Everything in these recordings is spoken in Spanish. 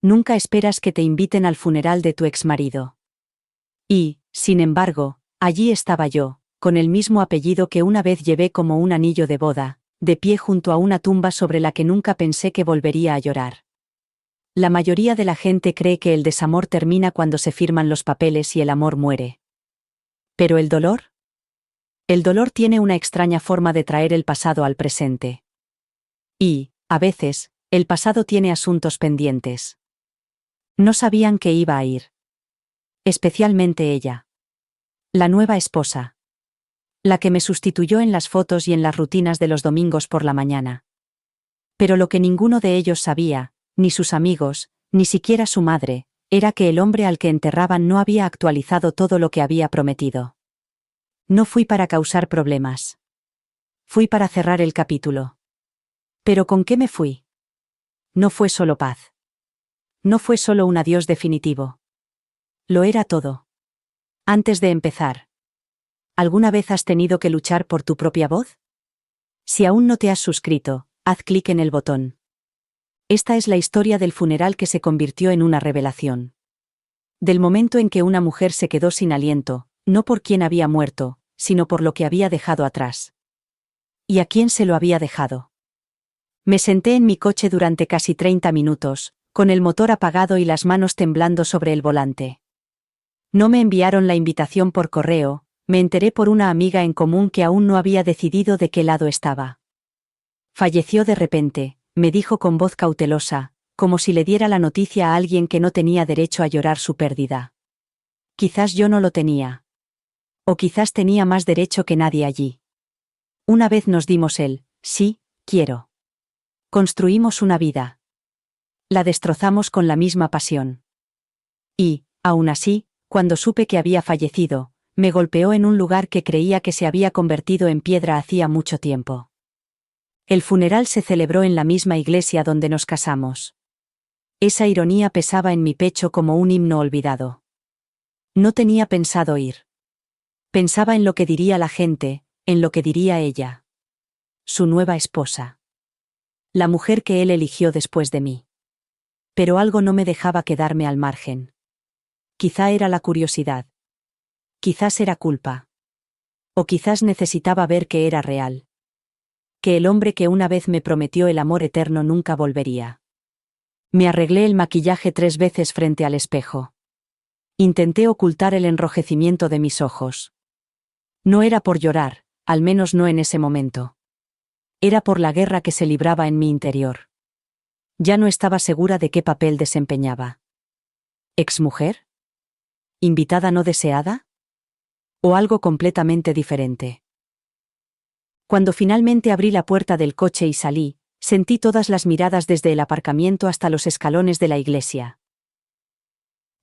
Nunca esperas que te inviten al funeral de tu exmarido. Y, sin embargo, allí estaba yo, con el mismo apellido que una vez llevé como un anillo de boda, de pie junto a una tumba sobre la que nunca pensé que volvería a llorar. La mayoría de la gente cree que el desamor termina cuando se firman los papeles y el amor muere. ¿Pero el dolor? El dolor tiene una extraña forma de traer el pasado al presente. Y, a veces, el pasado tiene asuntos pendientes. No sabían que iba a ir. Especialmente ella. La nueva esposa. La que me sustituyó en las fotos y en las rutinas de los domingos por la mañana. Pero lo que ninguno de ellos sabía, ni sus amigos, ni siquiera su madre, era que el hombre al que enterraban no había actualizado todo lo que había prometido. No fui para causar problemas. Fui para cerrar el capítulo. ¿Pero con qué me fui? No fue solo paz. No fue solo un adiós definitivo. Lo era todo. Antes de empezar, ¿alguna vez has tenido que luchar por tu propia voz? Si aún no te has suscrito, haz clic en el botón. Esta es la historia del funeral que se convirtió en una revelación. Del momento en que una mujer se quedó sin aliento, no por quién había muerto, sino por lo que había dejado atrás. ¿Y a quién se lo había dejado? Me senté en mi coche durante casi 30 minutos, con el motor apagado y las manos temblando sobre el volante. No me enviaron la invitación por correo, me enteré por una amiga en común que aún no había decidido de qué lado estaba. Falleció de repente, me dijo con voz cautelosa, como si le diera la noticia a alguien que no tenía derecho a llorar su pérdida. Quizás yo no lo tenía. O quizás tenía más derecho que nadie allí. Una vez nos dimos el, sí, quiero. Construimos una vida. La destrozamos con la misma pasión. Y, aún así, cuando supe que había fallecido, me golpeó en un lugar que creía que se había convertido en piedra hacía mucho tiempo. El funeral se celebró en la misma iglesia donde nos casamos. Esa ironía pesaba en mi pecho como un himno olvidado. No tenía pensado ir. Pensaba en lo que diría la gente, en lo que diría ella. Su nueva esposa. La mujer que él eligió después de mí. Pero algo no me dejaba quedarme al margen. Quizá era la curiosidad. Quizás era culpa. O quizás necesitaba ver que era real. Que el hombre que una vez me prometió el amor eterno nunca volvería. Me arreglé el maquillaje 3 veces frente al espejo. Intenté ocultar el enrojecimiento de mis ojos. No era por llorar, al menos no en ese momento. Era por la guerra que se libraba en mi interior. Ya no estaba segura de qué papel desempeñaba. ¿Exmujer? ¿Invitada no deseada? ¿O algo completamente diferente? Cuando finalmente abrí la puerta del coche y salí, sentí todas las miradas desde el aparcamiento hasta los escalones de la iglesia.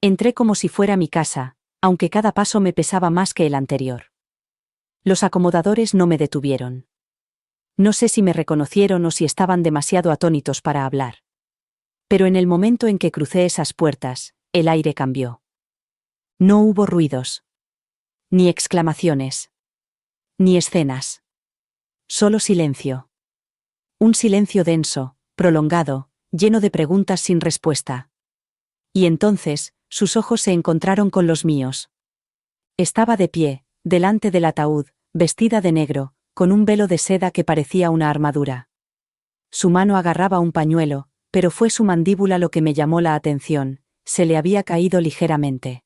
Entré como si fuera mi casa, aunque cada paso me pesaba más que el anterior. Los acomodadores no me detuvieron. No sé si me reconocieron o si estaban demasiado atónitos para hablar. Pero en el momento en que crucé esas puertas, el aire cambió. No hubo ruidos. Ni exclamaciones. Ni escenas. Solo silencio. Un silencio denso, prolongado, lleno de preguntas sin respuesta. Y entonces, sus ojos se encontraron con los míos. Estaba de pie, delante del ataúd, vestida de negro, con un velo de seda que parecía una armadura. Su mano agarraba un pañuelo, pero fue su mandíbula lo que me llamó la atención, se le había caído ligeramente.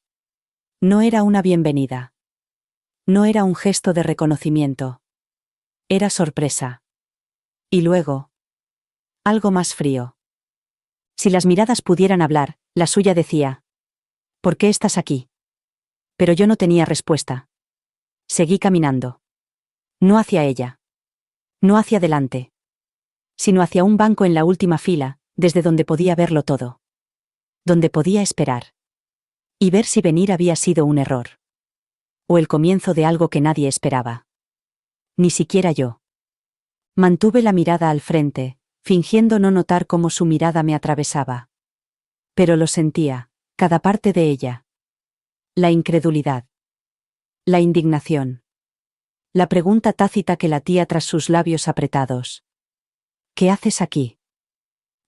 No era una bienvenida. No era un gesto de reconocimiento. Era sorpresa. Y luego, algo más frío. Si las miradas pudieran hablar, la suya decía: ¿por qué estás aquí? Pero yo no tenía respuesta. Seguí caminando. No hacia ella. No hacia adelante. Sino hacia un banco en la última fila, desde donde podía verlo todo. Donde podía esperar. Y ver si venir había sido un error. O el comienzo de algo que nadie esperaba. Ni siquiera yo. Mantuve la mirada al frente, fingiendo no notar cómo su mirada me atravesaba. Pero lo sentía, cada parte de ella. La incredulidad. La indignación. La pregunta tácita que latía tras sus labios apretados. ¿Qué haces aquí?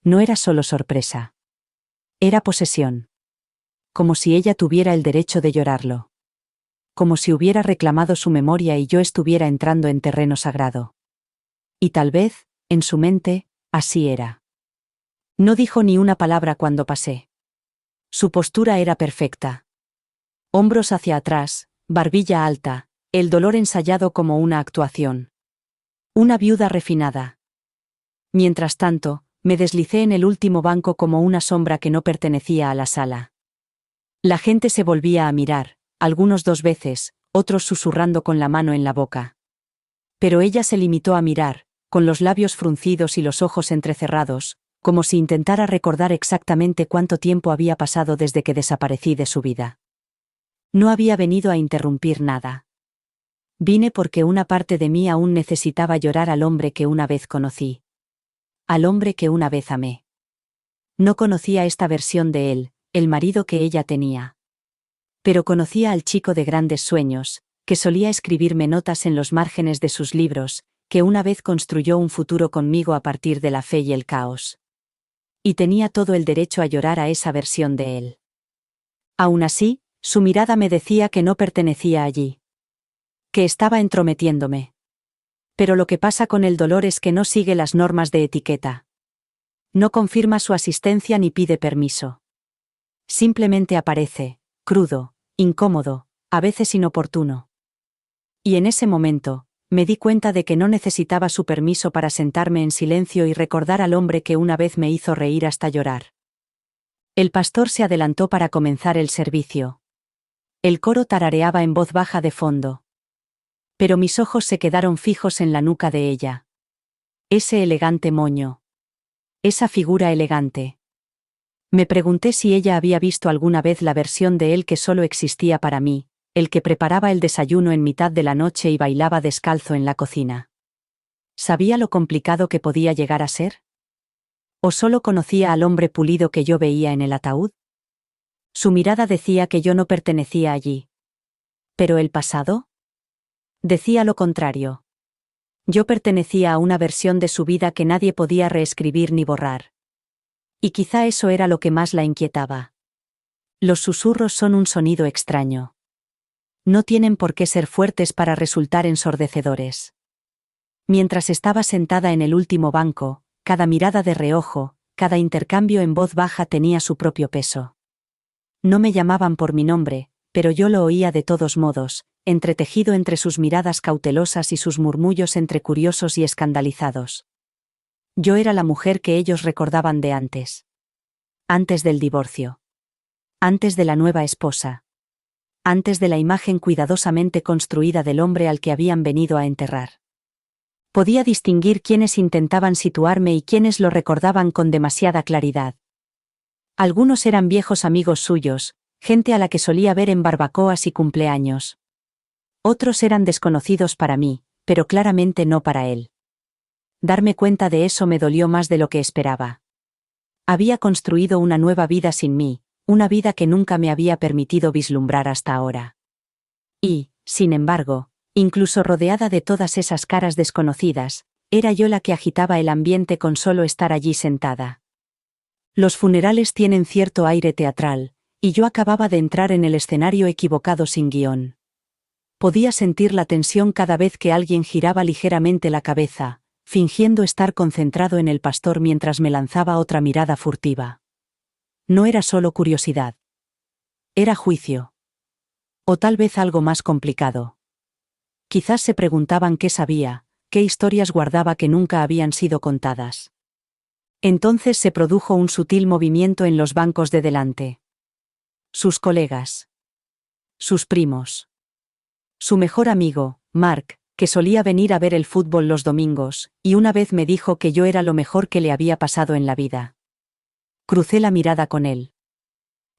No era solo sorpresa. Era posesión. Como si ella tuviera el derecho de llorarlo. Como si hubiera reclamado su memoria y yo estuviera entrando en terreno sagrado. Y tal vez, en su mente, así era. No dijo ni una palabra cuando pasé. Su postura era perfecta. Hombros hacia atrás, barbilla alta, el dolor ensayado como una actuación. Una viuda refinada. Mientras tanto, me deslicé en el último banco como una sombra que no pertenecía a la sala. La gente se volvía a mirar, algunos 2 veces, otros susurrando con la mano en la boca. Pero ella se limitó a mirar, con los labios fruncidos y los ojos entrecerrados, como si intentara recordar exactamente cuánto tiempo había pasado desde que desaparecí de su vida. No había venido a interrumpir nada. Vine porque una parte de mí aún necesitaba llorar al hombre que una vez conocí. Al hombre que una vez amé. No conocía esta versión de él, el marido que ella tenía. Pero conocía al chico de grandes sueños, que solía escribirme notas en los márgenes de sus libros, que una vez construyó un futuro conmigo a partir de la fe y el caos. Y tenía todo el derecho a llorar a esa versión de él. Aún así, su mirada me decía que no pertenecía allí. Que estaba entrometiéndome. Pero lo que pasa con el dolor es que no sigue las normas de etiqueta. No confirma su asistencia ni pide permiso. Simplemente aparece, crudo, incómodo, a veces inoportuno. Y en ese momento, me di cuenta de que no necesitaba su permiso para sentarme en silencio y recordar al hombre que una vez me hizo reír hasta llorar. El pastor se adelantó para comenzar el servicio. El coro tarareaba en voz baja de fondo. Pero mis ojos se quedaron fijos en la nuca de ella. Ese elegante moño. Esa figura elegante. Me pregunté si ella había visto alguna vez la versión de él que solo existía para mí, el que preparaba el desayuno en mitad de la noche y bailaba descalzo en la cocina. ¿Sabía lo complicado que podía llegar a ser? ¿O solo conocía al hombre pulido que yo veía en el ataúd? Su mirada decía que yo no pertenecía allí. ¿Pero el pasado? Decía lo contrario. Yo pertenecía a una versión de su vida que nadie podía reescribir ni borrar. Y quizá eso era lo que más la inquietaba. Los susurros son un sonido extraño. No tienen por qué ser fuertes para resultar ensordecedores. Mientras estaba sentada en el último banco, cada mirada de reojo, cada intercambio en voz baja tenía su propio peso. No me llamaban por mi nombre, pero yo lo oía de todos modos, entretejido entre sus miradas cautelosas y sus murmullos entre curiosos y escandalizados. Yo era la mujer que ellos recordaban de antes. Antes del divorcio. Antes de la nueva esposa. Antes de la imagen cuidadosamente construida del hombre al que habían venido a enterrar. Podía distinguir quiénes intentaban situarme y quiénes lo recordaban con demasiada claridad. Algunos eran viejos amigos suyos, gente a la que solía ver en barbacoas y cumpleaños. Otros eran desconocidos para mí, pero claramente no para él. Darme cuenta de eso me dolió más de lo que esperaba. Había construido una nueva vida sin mí, una vida que nunca me había permitido vislumbrar hasta ahora. Y, sin embargo, incluso rodeada de todas esas caras desconocidas, era yo la que agitaba el ambiente con solo estar allí sentada. Los funerales tienen cierto aire teatral, y yo acababa de entrar en el escenario equivocado sin guión. Podía sentir la tensión cada vez que alguien giraba ligeramente la cabeza, fingiendo estar concentrado en el pastor mientras me lanzaba otra mirada furtiva. No era solo curiosidad. Era juicio. O tal vez algo más complicado. Quizás se preguntaban qué sabía, qué historias guardaba que nunca habían sido contadas. Entonces se produjo un sutil movimiento en los bancos de delante. Sus colegas. Sus primos. Su mejor amigo, Mark, que solía venir a ver el fútbol los domingos, y una vez me dijo que yo era lo mejor que le había pasado en la vida. Crucé la mirada con él.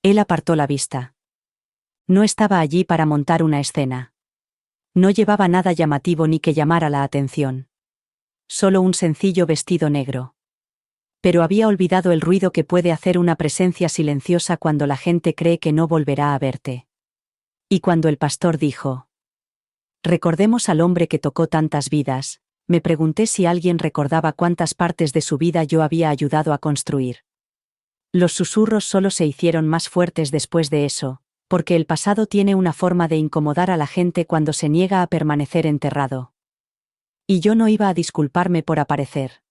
Él apartó la vista. No estaba allí para montar una escena. No llevaba nada llamativo ni que llamara la atención. Solo un sencillo vestido negro. Pero había olvidado el ruido que puede hacer una presencia silenciosa cuando la gente cree que no volverá a verte. Y cuando el pastor dijo: recordemos al hombre que tocó tantas vidas, me pregunté si alguien recordaba cuántas partes de su vida yo había ayudado a construir. Los susurros solo se hicieron más fuertes después de eso, porque el pasado tiene una forma de incomodar a la gente cuando se niega a permanecer enterrado. Y yo no iba a disculparme por aparecer.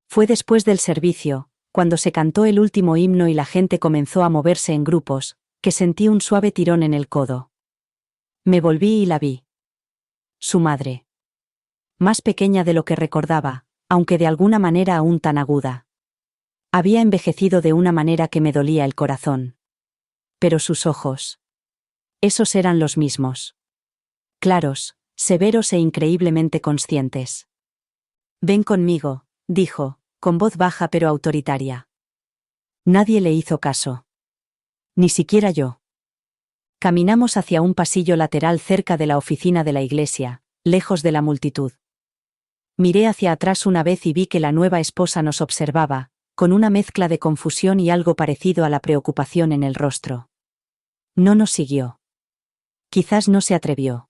Fue después del servicio, cuando se cantó el último himno y la gente comenzó a moverse en grupos, que sentí un suave tirón en el codo. Me volví y la vi. Su madre. Más pequeña de lo que recordaba, aunque de alguna manera aún tan aguda. Había envejecido de una manera que me dolía el corazón. Pero sus ojos. Esos eran los mismos. Claros, severos e increíblemente conscientes. Ven conmigo, dijo, con voz baja pero autoritaria. Nadie le hizo caso. Ni siquiera yo. Caminamos hacia un pasillo lateral cerca de la oficina de la iglesia, lejos de la multitud. Miré hacia atrás una vez y vi que la nueva esposa nos observaba, con una mezcla de confusión y algo parecido a la preocupación en el rostro. No nos siguió. Quizás no se atrevió.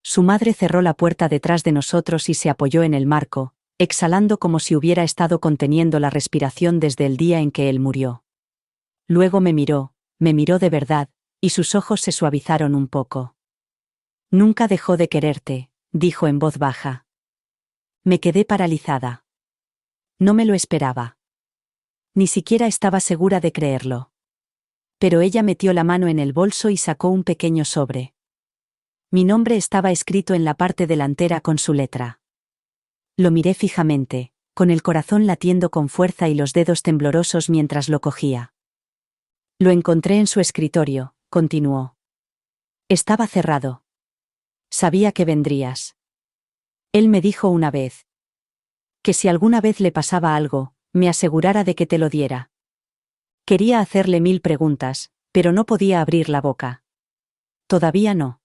Su madre cerró la puerta detrás de nosotros y se apoyó en el marco, exhalando como si hubiera estado conteniendo la respiración desde el día en que él murió. Luego me miró de verdad, y sus ojos se suavizaron un poco. Nunca dejó de quererte, dijo en voz baja. Me quedé paralizada. No me lo esperaba. Ni siquiera estaba segura de creerlo. Pero ella metió la mano en el bolso y sacó un pequeño sobre. Mi nombre estaba escrito en la parte delantera con su letra. Lo miré fijamente, con el corazón latiendo con fuerza y los dedos temblorosos mientras lo cogía. Lo encontré en su escritorio, continuó. Estaba cerrado. Sabía que vendrías. Él me dijo una vez. Que si alguna vez le pasaba algo, me asegurara de que te lo diera. Quería hacerle 1000 preguntas, pero no podía abrir la boca. Todavía no.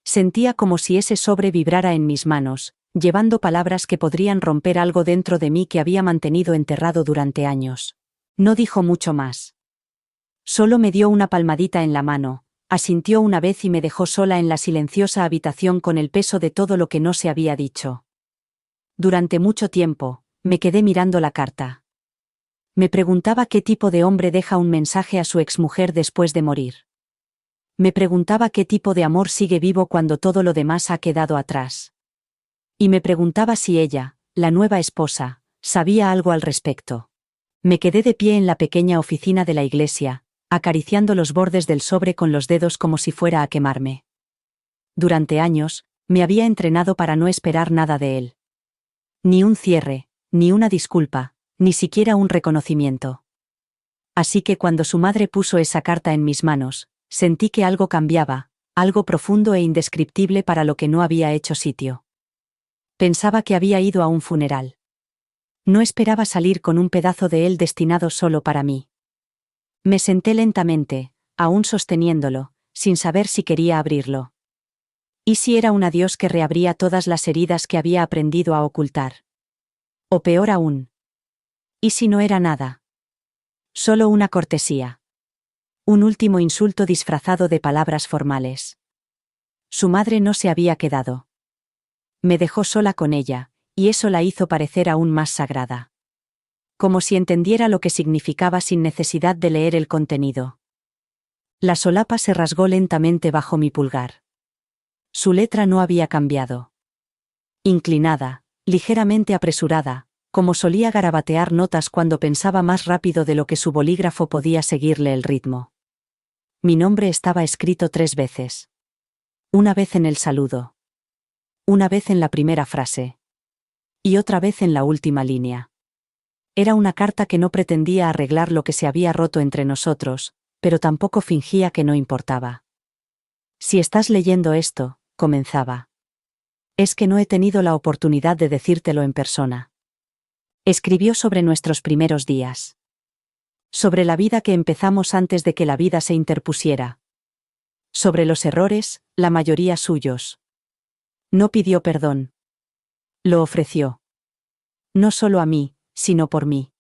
Sentía como si ese sobre vibrara en mis manos, llevando palabras que podrían romper algo dentro de mí que había mantenido enterrado durante años. No dijo mucho más. Solo me dio una palmadita en la mano, asintió una vez y me dejó sola en la silenciosa habitación con el peso de todo lo que no se había dicho. Durante mucho tiempo, me quedé mirando la carta. Me preguntaba qué tipo de hombre deja un mensaje a su exmujer después de morir. Me preguntaba qué tipo de amor sigue vivo cuando todo lo demás ha quedado atrás. Y me preguntaba si ella, la nueva esposa, sabía algo al respecto. Me quedé de pie en la pequeña oficina de la iglesia, acariciando los bordes del sobre con los dedos como si fuera a quemarme. Durante años, me había entrenado para no esperar nada de él. Ni un cierre, ni una disculpa, ni siquiera un reconocimiento. Así que cuando su madre puso esa carta en mis manos, sentí que algo cambiaba, algo profundo e indescriptible para lo que no había hecho sitio. Pensaba que había ido a un funeral. No esperaba salir con un pedazo de él destinado solo para mí. Me senté lentamente, aún sosteniéndolo, sin saber si quería abrirlo. ¿Y si era un adiós que reabría todas las heridas que había aprendido a ocultar? O peor aún. ¿Y si no era nada? Solo una cortesía. Un último insulto disfrazado de palabras formales. Su madre no se había quedado. Me dejó sola con ella, y eso la hizo parecer aún más sagrada. Como si entendiera lo que significaba sin necesidad de leer el contenido. La solapa se rasgó lentamente bajo mi pulgar. Su letra no había cambiado. Inclinada, ligeramente apresurada, como solía garabatear notas cuando pensaba más rápido de lo que su bolígrafo podía seguirle el ritmo. Mi nombre estaba escrito 3 veces. Una vez en el saludo. Una vez en la primera frase. Y otra vez en la última línea. Era una carta que no pretendía arreglar lo que se había roto entre nosotros, pero tampoco fingía que no importaba. Si estás leyendo esto, comenzaba. Es que no he tenido la oportunidad de decírtelo en persona. Escribió sobre nuestros primeros días. Sobre la vida que empezamos antes de que la vida se interpusiera. Sobre los errores, la mayoría suyos. No pidió perdón. Lo ofreció. No solo a mí, sino por mí.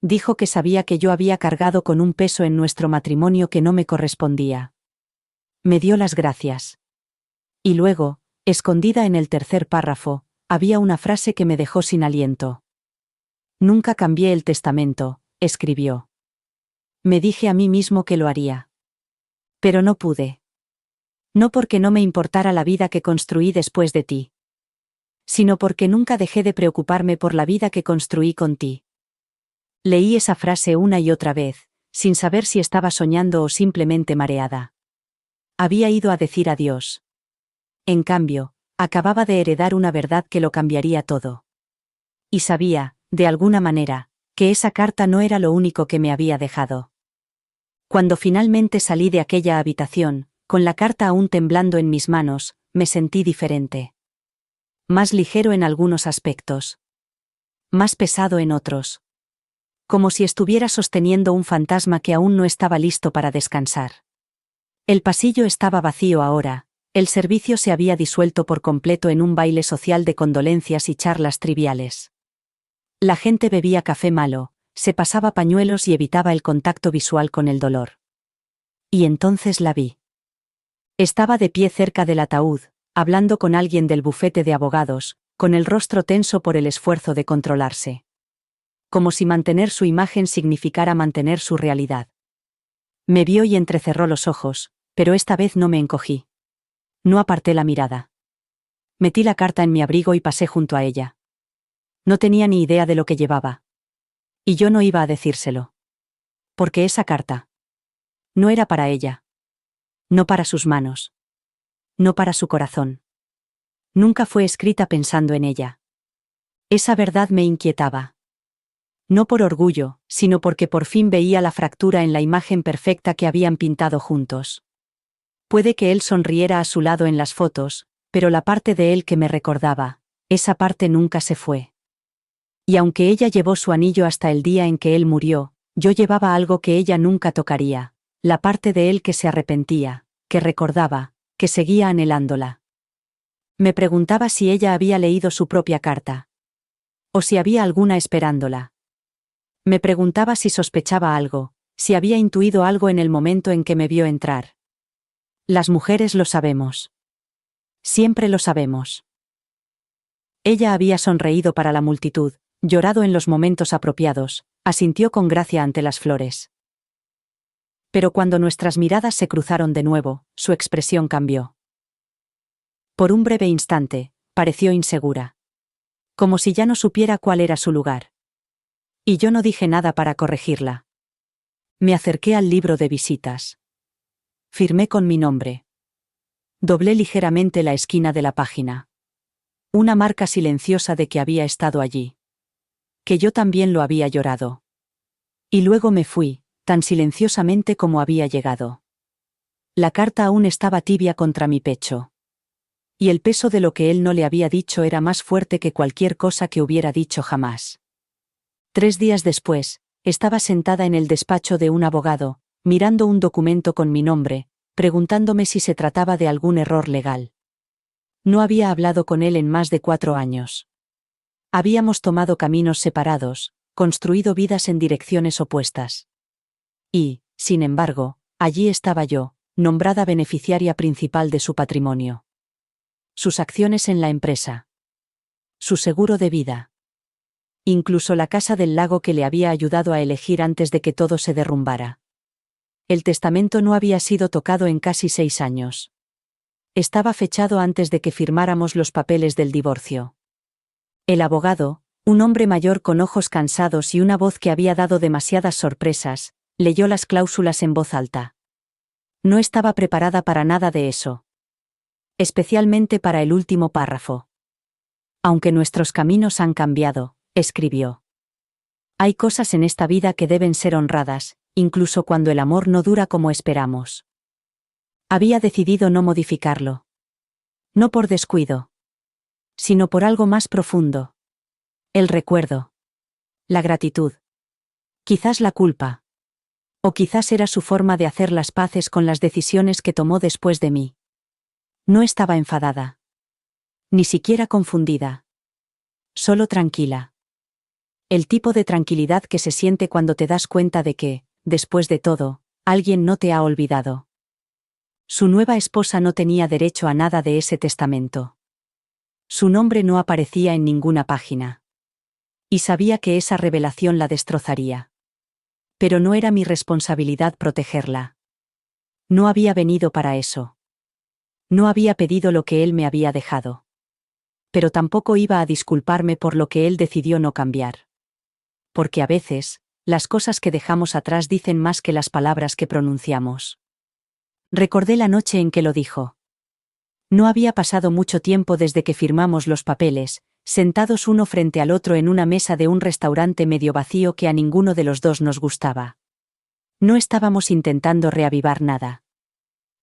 Dijo que sabía que yo había cargado con un peso en nuestro matrimonio que no me correspondía. Me dio las gracias. Y luego, escondida en el tercer párrafo, había una frase que me dejó sin aliento. Nunca cambié el testamento, escribió. Me dije a mí mismo que lo haría. Pero no pude. No porque no me importara la vida que construí después de ti, sino porque nunca dejé de preocuparme por la vida que construí con ti. Leí esa frase una y otra vez, sin saber si estaba soñando o simplemente mareada. Había ido a decir adiós. En cambio, acababa de heredar una verdad que lo cambiaría todo. Y sabía, de alguna manera, que esa carta no era lo único que me había dejado. Cuando finalmente salí de aquella habitación, con la carta aún temblando en mis manos, me sentí diferente. Más ligero en algunos aspectos. Más pesado en otros. Como si estuviera sosteniendo un fantasma que aún no estaba listo para descansar. El pasillo estaba vacío ahora, el servicio se había disuelto por completo en un baile social de condolencias y charlas triviales. La gente bebía café malo, se pasaba pañuelos y evitaba el contacto visual con el dolor. Y entonces la vi. Estaba de pie cerca del ataúd, hablando con alguien del bufete de abogados, con el rostro tenso por el esfuerzo de controlarse. Como si mantener su imagen significara mantener su realidad. Me vio y entrecerró los ojos, pero esta vez no me encogí. No aparté la mirada. Metí la carta en mi abrigo y pasé junto a ella. No tenía ni idea de lo que llevaba. Y yo no iba a decírselo. Porque esa carta no era para ella. No para sus manos. No para su corazón. Nunca fue escrita pensando en ella. Esa verdad me inquietaba. No por orgullo, sino porque por fin veía la fractura en la imagen perfecta que habían pintado juntos. Puede que él sonriera a su lado en las fotos, pero la parte de él que me recordaba, esa parte nunca se fue. Y aunque ella llevó su anillo hasta el día en que él murió, yo llevaba algo que ella nunca tocaría, la parte de él que se arrepentía, que recordaba, que seguía anhelándola. Me preguntaba si ella había leído su propia carta. O si había alguna esperándola. Me preguntaba si sospechaba algo, si había intuido algo en el momento en que me vio entrar. Las mujeres lo sabemos. Siempre lo sabemos. Ella había sonreído para la multitud, llorado en los momentos apropiados, asintió con gracia ante las flores. Pero cuando nuestras miradas se cruzaron de nuevo, su expresión cambió. Por un breve instante, pareció insegura. Como si ya no supiera cuál era su lugar. Y yo no dije nada para corregirla. Me acerqué al libro de visitas. Firmé con mi nombre. Doblé ligeramente la esquina de la página. Una marca silenciosa de que había estado allí. Que yo también lo había llorado. Y luego me fui, tan silenciosamente como había llegado. La carta aún estaba tibia contra mi pecho. Y el peso de lo que él no le había dicho era más fuerte que cualquier cosa que hubiera dicho jamás. 3 días después, estaba sentada en el despacho de un abogado, mirando un documento con mi nombre, preguntándome si se trataba de algún error legal. No había hablado con él en más de 4 años. Habíamos tomado caminos separados, construido vidas en direcciones opuestas. Y, sin embargo, allí estaba yo, nombrada beneficiaria principal de su patrimonio. Sus acciones en la empresa. Su seguro de vida. Incluso la casa del lago que le había ayudado a elegir antes de que todo se derrumbara. El testamento no había sido tocado en casi 6 años. Estaba fechado antes de que firmáramos los papeles del divorcio. El abogado, un hombre mayor con ojos cansados y una voz que había dado demasiadas sorpresas, leyó las cláusulas en voz alta. No estaba preparada para nada de eso. Especialmente para el último párrafo. Aunque nuestros caminos han cambiado, escribió. Hay cosas en esta vida que deben ser honradas, incluso cuando el amor no dura como esperamos. Había decidido no modificarlo. No por descuido. Sino por algo más profundo. El recuerdo. La gratitud. Quizás la culpa. O quizás era su forma de hacer las paces con las decisiones que tomó después de mí. No estaba enfadada. Ni siquiera confundida. Solo tranquila. El tipo de tranquilidad que se siente cuando te das cuenta de que, después de todo, alguien no te ha olvidado. Su nueva esposa no tenía derecho a nada de ese testamento. Su nombre no aparecía en ninguna página. Y sabía que esa revelación la destrozaría. Pero no era mi responsabilidad protegerla. No había venido para eso. No había pedido lo que él me había dejado. Pero tampoco iba a disculparme por lo que él decidió no cambiar. Porque a veces, las cosas que dejamos atrás dicen más que las palabras que pronunciamos. Recordé la noche en que lo dijo. No había pasado mucho tiempo desde que firmamos los papeles, sentados uno frente al otro en una mesa de un restaurante medio vacío que a ninguno de los dos nos gustaba. No estábamos intentando reavivar nada.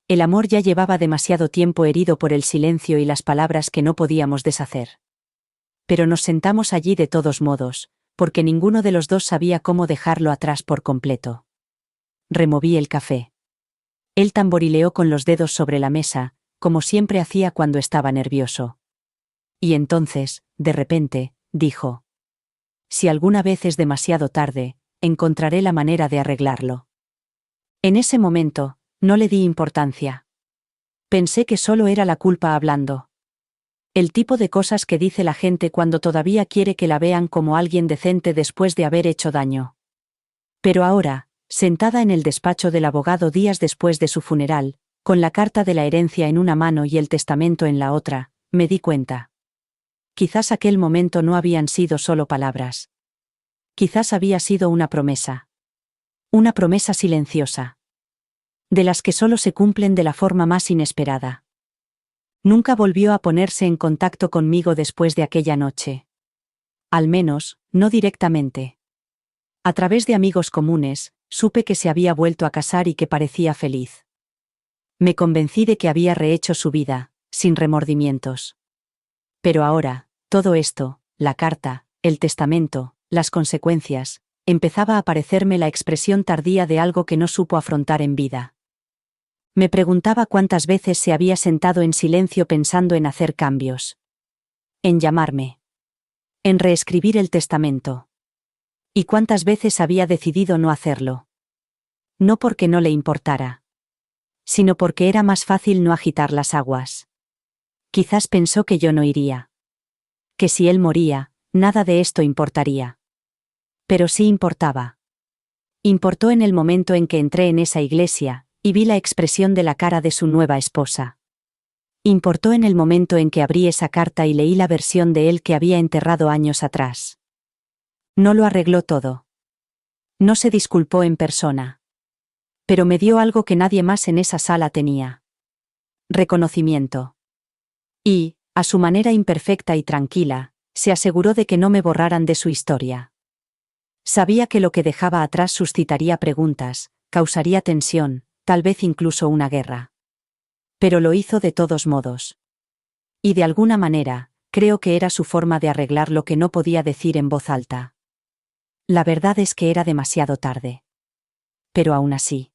El amor ya llevaba demasiado tiempo herido por el silencio y las palabras que no podíamos deshacer. Pero nos sentamos allí de todos modos, porque ninguno de los dos sabía cómo dejarlo atrás por completo. Removí el café. Él tamborileó con los dedos sobre la mesa, como siempre hacía cuando estaba nervioso. Y entonces, de repente, dijo: si alguna vez es demasiado tarde, encontraré la manera de arreglarlo. En ese momento, no le di importancia. Pensé que solo era la culpa hablando. El tipo de cosas que dice la gente cuando todavía quiere que la vean como alguien decente después de haber hecho daño. Pero ahora, sentada en el despacho del abogado días después de su funeral, con la carta de la herencia en una mano y el testamento en la otra, me di cuenta. Quizás aquel momento no habían sido solo palabras. Quizás había sido una promesa. Una promesa silenciosa. De las que solo se cumplen de la forma más inesperada. Nunca volvió a ponerse en contacto conmigo después de aquella noche. Al menos, no directamente. A través de amigos comunes, supe que se había vuelto a casar y que parecía feliz. Me convencí de que había rehecho su vida, sin remordimientos. Pero ahora, todo esto, la carta, el testamento, las consecuencias, empezaba a parecerme la expresión tardía de algo que no supo afrontar en vida. Me preguntaba cuántas veces se había sentado en silencio pensando en hacer cambios. En llamarme. En reescribir el testamento. Y cuántas veces había decidido no hacerlo. No porque no le importara. Sino porque era más fácil no agitar las aguas. Quizás pensó que yo no iría. Que si él moría, nada de esto importaría. Pero sí importaba. Importó en el momento en que entré en esa iglesia, y vi la expresión de la cara de su nueva esposa. Importó en el momento en que abrí esa carta y leí la versión de él que había enterrado años atrás. No lo arregló todo. No se disculpó en persona. Pero me dio algo que nadie más en esa sala tenía. Reconocimiento. Y, a su manera imperfecta y tranquila, se aseguró de que no me borraran de su historia. Sabía que lo que dejaba atrás suscitaría preguntas, causaría tensión, tal vez incluso una guerra. Pero lo hizo de todos modos. Y de alguna manera, creo que era su forma de arreglar lo que no podía decir en voz alta. La verdad es que era demasiado tarde. Pero aún así,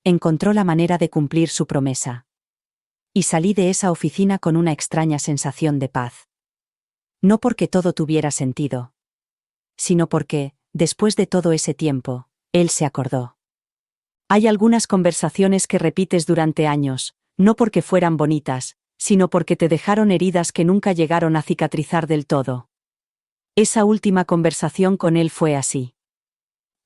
encontró la manera de cumplir su promesa. Y salí de esa oficina con una extraña sensación de paz. No porque todo tuviera sentido, sino porque, después de todo ese tiempo, él se acordó. Hay algunas conversaciones que repites durante años, no porque fueran bonitas, sino porque te dejaron heridas que nunca llegaron a cicatrizar del todo. Esa última conversación con él fue así.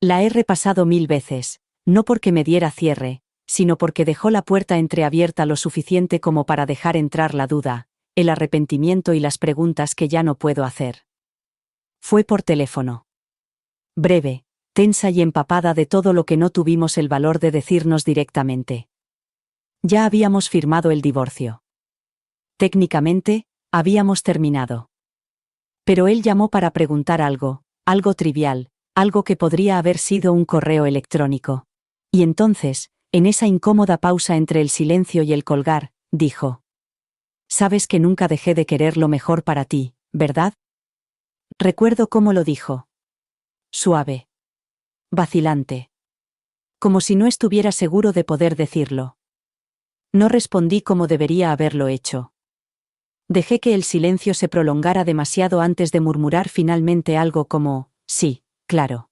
La he repasado 1000 veces, no porque me diera cierre, sino porque dejó la puerta entreabierta lo suficiente como para dejar entrar la duda, el arrepentimiento y las preguntas que ya no puedo hacer. Fue por teléfono. Breve, tensa y empapada de todo lo que no tuvimos el valor de decirnos directamente. Ya habíamos firmado el divorcio. Técnicamente, habíamos terminado. Pero él llamó para preguntar algo trivial, algo que podría haber sido un correo electrónico. Y entonces, en esa incómoda pausa entre el silencio y el colgar, dijo: «Sabes que nunca dejé de querer lo mejor para ti, ¿verdad?». Recuerdo cómo lo dijo. Suave. Vacilante. Como si no estuviera seguro de poder decirlo. No respondí como debería haberlo hecho. Dejé que el silencio se prolongara demasiado antes de murmurar finalmente algo como: «Sí, claro».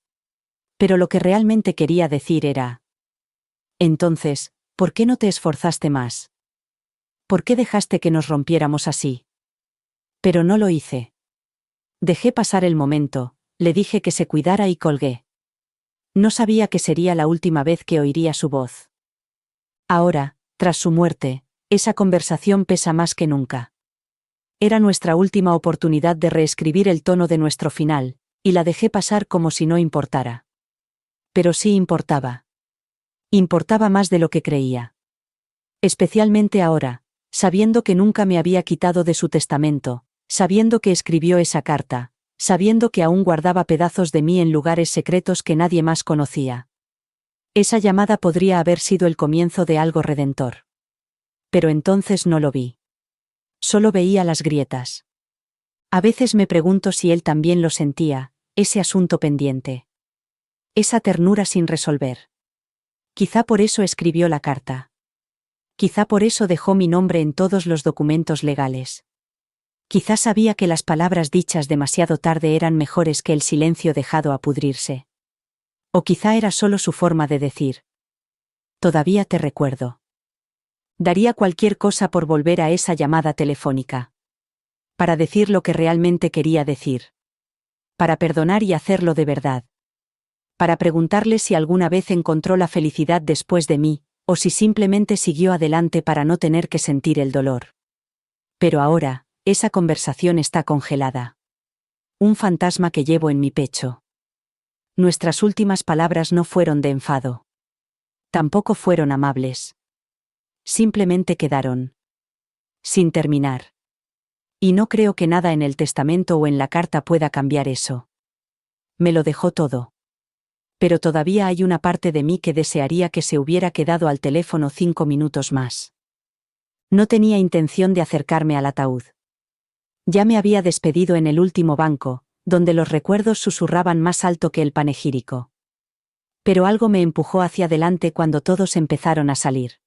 Pero lo que realmente quería decir era: «Entonces, ¿por qué no te esforzaste más? ¿Por qué dejaste que nos rompiéramos así?». Pero no lo hice. Dejé pasar el momento, le dije que se cuidara y colgué. No sabía que sería la última vez que oiría su voz. Ahora, tras su muerte, esa conversación pesa más que nunca. Era nuestra última oportunidad de reescribir el tono de nuestro final, y la dejé pasar como si no importara. Pero sí importaba. Importaba más de lo que creía. Especialmente ahora, sabiendo que nunca me había quitado de su testamento, sabiendo que escribió esa carta, sabiendo que aún guardaba pedazos de mí en lugares secretos que nadie más conocía. Esa llamada podría haber sido el comienzo de algo redentor. Pero entonces no lo vi. Solo veía las grietas. A veces me pregunto si él también lo sentía, ese asunto pendiente. Esa ternura sin resolver. Quizá por eso escribió la carta. Quizá por eso dejó mi nombre en todos los documentos legales. Quizá sabía que las palabras dichas demasiado tarde eran mejores que el silencio dejado a pudrirse. O quizá era solo su forma de decir: todavía te recuerdo. Daría cualquier cosa por volver a esa llamada telefónica. Para decir lo que realmente quería decir. Para perdonar y hacerlo de verdad. Para preguntarle si alguna vez encontró la felicidad después de mí, o si simplemente siguió adelante para no tener que sentir el dolor. Pero ahora, esa conversación está congelada. Un fantasma que llevo en mi pecho. Nuestras últimas palabras no fueron de enfado. Tampoco fueron amables. Simplemente quedaron. Sin terminar. Y no creo que nada en el testamento o en la carta pueda cambiar eso. Me lo dejó todo. Pero todavía hay una parte de mí que desearía que se hubiera quedado al teléfono 5 minutos más. No tenía intención de acercarme al ataúd. Ya me había despedido en el último banco, donde los recuerdos susurraban más alto que el panegírico. Pero algo me empujó hacia adelante cuando todos empezaron a salir.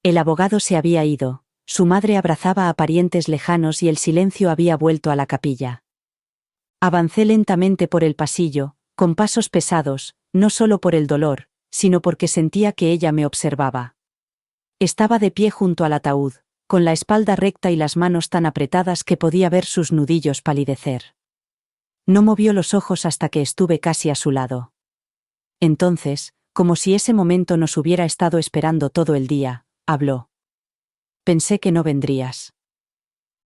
El abogado se había ido, su madre abrazaba a parientes lejanos y el silencio había vuelto a la capilla. Avancé lentamente por el pasillo, con pasos pesados, no solo por el dolor, sino porque sentía que ella me observaba. Estaba de pie junto al ataúd, con la espalda recta y las manos tan apretadas que podía ver sus nudillos palidecer. No movió los ojos hasta que estuve casi a su lado. Entonces, como si ese momento nos hubiera estado esperando todo el día, habló. Pensé que no vendrías.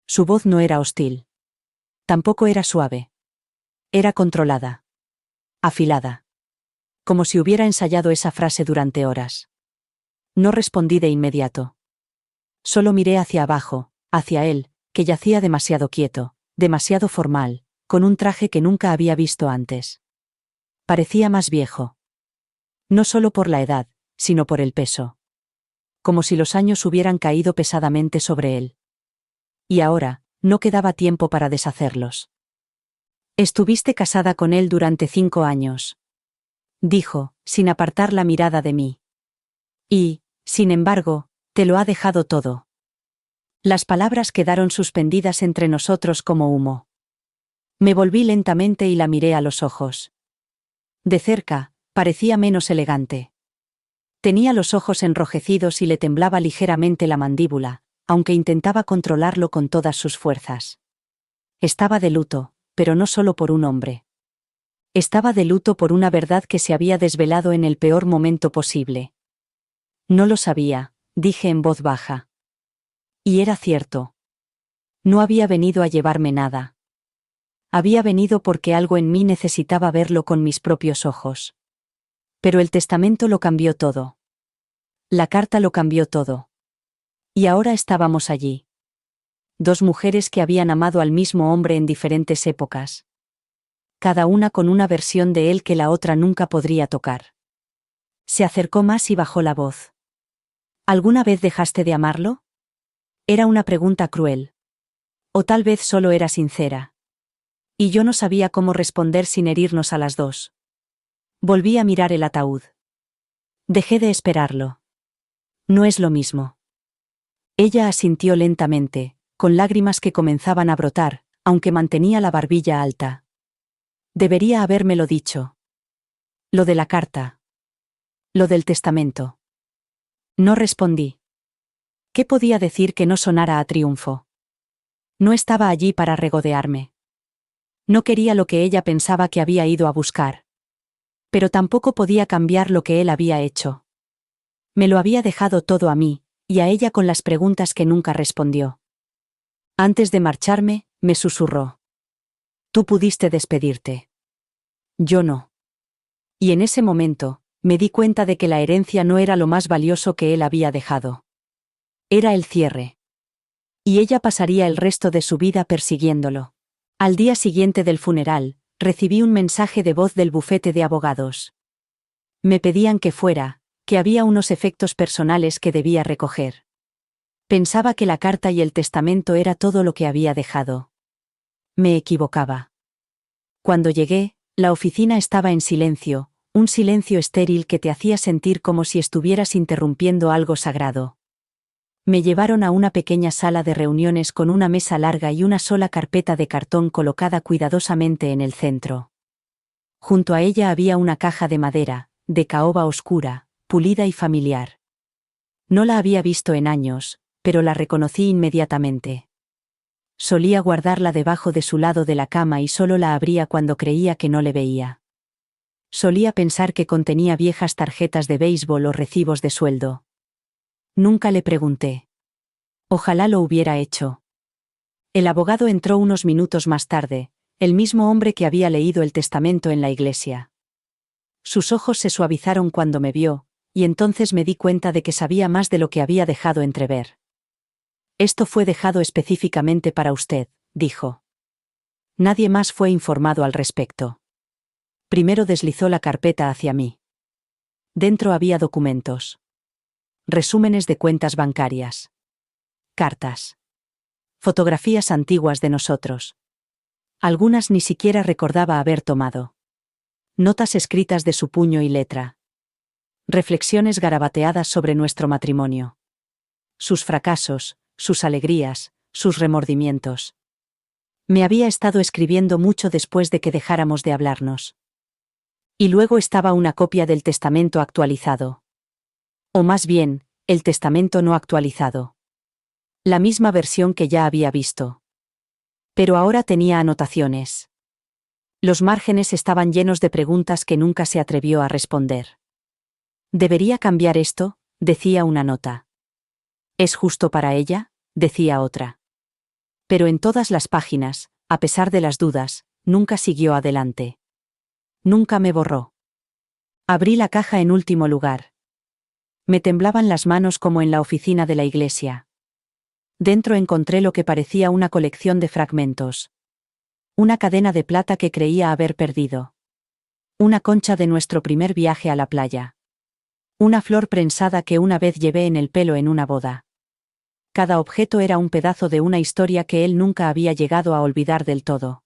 Su voz no era hostil. Tampoco era suave. Era controlada. Afilada. Como si hubiera ensayado esa frase durante horas. No respondí de inmediato. Solo miré hacia abajo, hacia él, que yacía demasiado quieto, demasiado formal, con un traje que nunca había visto antes. Parecía más viejo. No solo por la edad, sino por el peso. Como si los años hubieran caído pesadamente sobre él. Y ahora, no quedaba tiempo para deshacerlos. Estuviste casada con él durante 5 años. Dijo, sin apartar la mirada de mí. Y, sin embargo, te lo ha dejado todo. Las palabras quedaron suspendidas entre nosotros como humo. Me volví lentamente y la miré a los ojos. De cerca, parecía menos elegante. Tenía los ojos enrojecidos y le temblaba ligeramente la mandíbula, aunque intentaba controlarlo con todas sus fuerzas. Estaba de luto, pero no solo por un hombre. Estaba de luto por una verdad que se había desvelado en el peor momento posible. No lo sabía, dije en voz baja. Y era cierto. No había venido a llevarme nada. Había venido porque algo en mí necesitaba verlo con mis propios ojos. Pero el testamento lo cambió todo. La carta lo cambió todo. Y ahora estábamos allí. 2 mujeres que habían amado al mismo hombre en diferentes épocas. Cada una con una versión de él que la otra nunca podría tocar. Se acercó más y bajó la voz. ¿Alguna vez dejaste de amarlo? Era una pregunta cruel. O tal vez solo era sincera. Y yo no sabía cómo responder sin herirnos a las dos. Volví a mirar el ataúd. Dejé de esperarlo. No es lo mismo. Ella asintió lentamente, con lágrimas que comenzaban a brotar, aunque mantenía la barbilla alta. Debería habérmelo dicho. Lo de la carta. Lo del testamento. No respondí. ¿Qué podía decir que no sonara a triunfo? No estaba allí para regodearme. No quería lo que ella pensaba que había ido a buscar. Pero tampoco podía cambiar lo que él había hecho. Me lo había dejado todo a mí, y a ella con las preguntas que nunca respondió. Antes de marcharme, me susurró. Tú pudiste despedirte. Yo no. Y en ese momento, me di cuenta de que la herencia no era lo más valioso que él había dejado. Era el cierre. Y ella pasaría el resto de su vida persiguiéndolo. Al día siguiente del funeral, recibí un mensaje de voz del bufete de abogados. Me pedían que fuera, que había unos efectos personales que debía recoger. Pensaba que la carta y el testamento era todo lo que había dejado. Me equivocaba. Cuando llegué, la oficina estaba en silencio, un silencio estéril que te hacía sentir como si estuvieras interrumpiendo algo sagrado. Me llevaron a una pequeña sala de reuniones con una mesa larga y una sola carpeta de cartón colocada cuidadosamente en el centro. Junto a ella había una caja de madera, de caoba oscura, pulida y familiar. No la había visto en años, pero la reconocí inmediatamente. Solía guardarla debajo de su lado de la cama y solo la abría cuando creía que no le veía. Solía pensar que contenía viejas tarjetas de béisbol o recibos de sueldo. Nunca le pregunté. Ojalá lo hubiera hecho. El abogado entró unos minutos más tarde, el mismo hombre que había leído el testamento en la iglesia. Sus ojos se suavizaron cuando me vio, y entonces me di cuenta de que sabía más de lo que había dejado entrever. Esto fue dejado específicamente para usted, dijo. Nadie más fue informado al respecto. Primero deslizó la carpeta hacia mí. Dentro había documentos. Resúmenes de cuentas bancarias. Cartas. Fotografías antiguas de nosotros. Algunas ni siquiera recordaba haber tomado. Notas escritas de su puño y letra. Reflexiones garabateadas sobre nuestro matrimonio. Sus fracasos, sus alegrías, sus remordimientos. Me había estado escribiendo mucho después de que dejáramos de hablarnos. Y luego estaba una copia del testamento actualizado. O más bien, el testamento no actualizado. La misma versión que ya había visto. Pero ahora tenía anotaciones. Los márgenes estaban llenos de preguntas que nunca se atrevió a responder. ¿Debería cambiar esto?, decía una nota. ¿Es justo para ella?, decía otra. Pero en todas las páginas, a pesar de las dudas, nunca siguió adelante. Nunca me borró. Abrí la caja en último lugar. Me temblaban las manos como en la oficina de la iglesia. Dentro encontré lo que parecía una colección de fragmentos. Una cadena de plata que creía haber perdido. Una concha de nuestro primer viaje a la playa. Una flor prensada que una vez llevé en el pelo en una boda. Cada objeto era un pedazo de una historia que él nunca había llegado a olvidar del todo.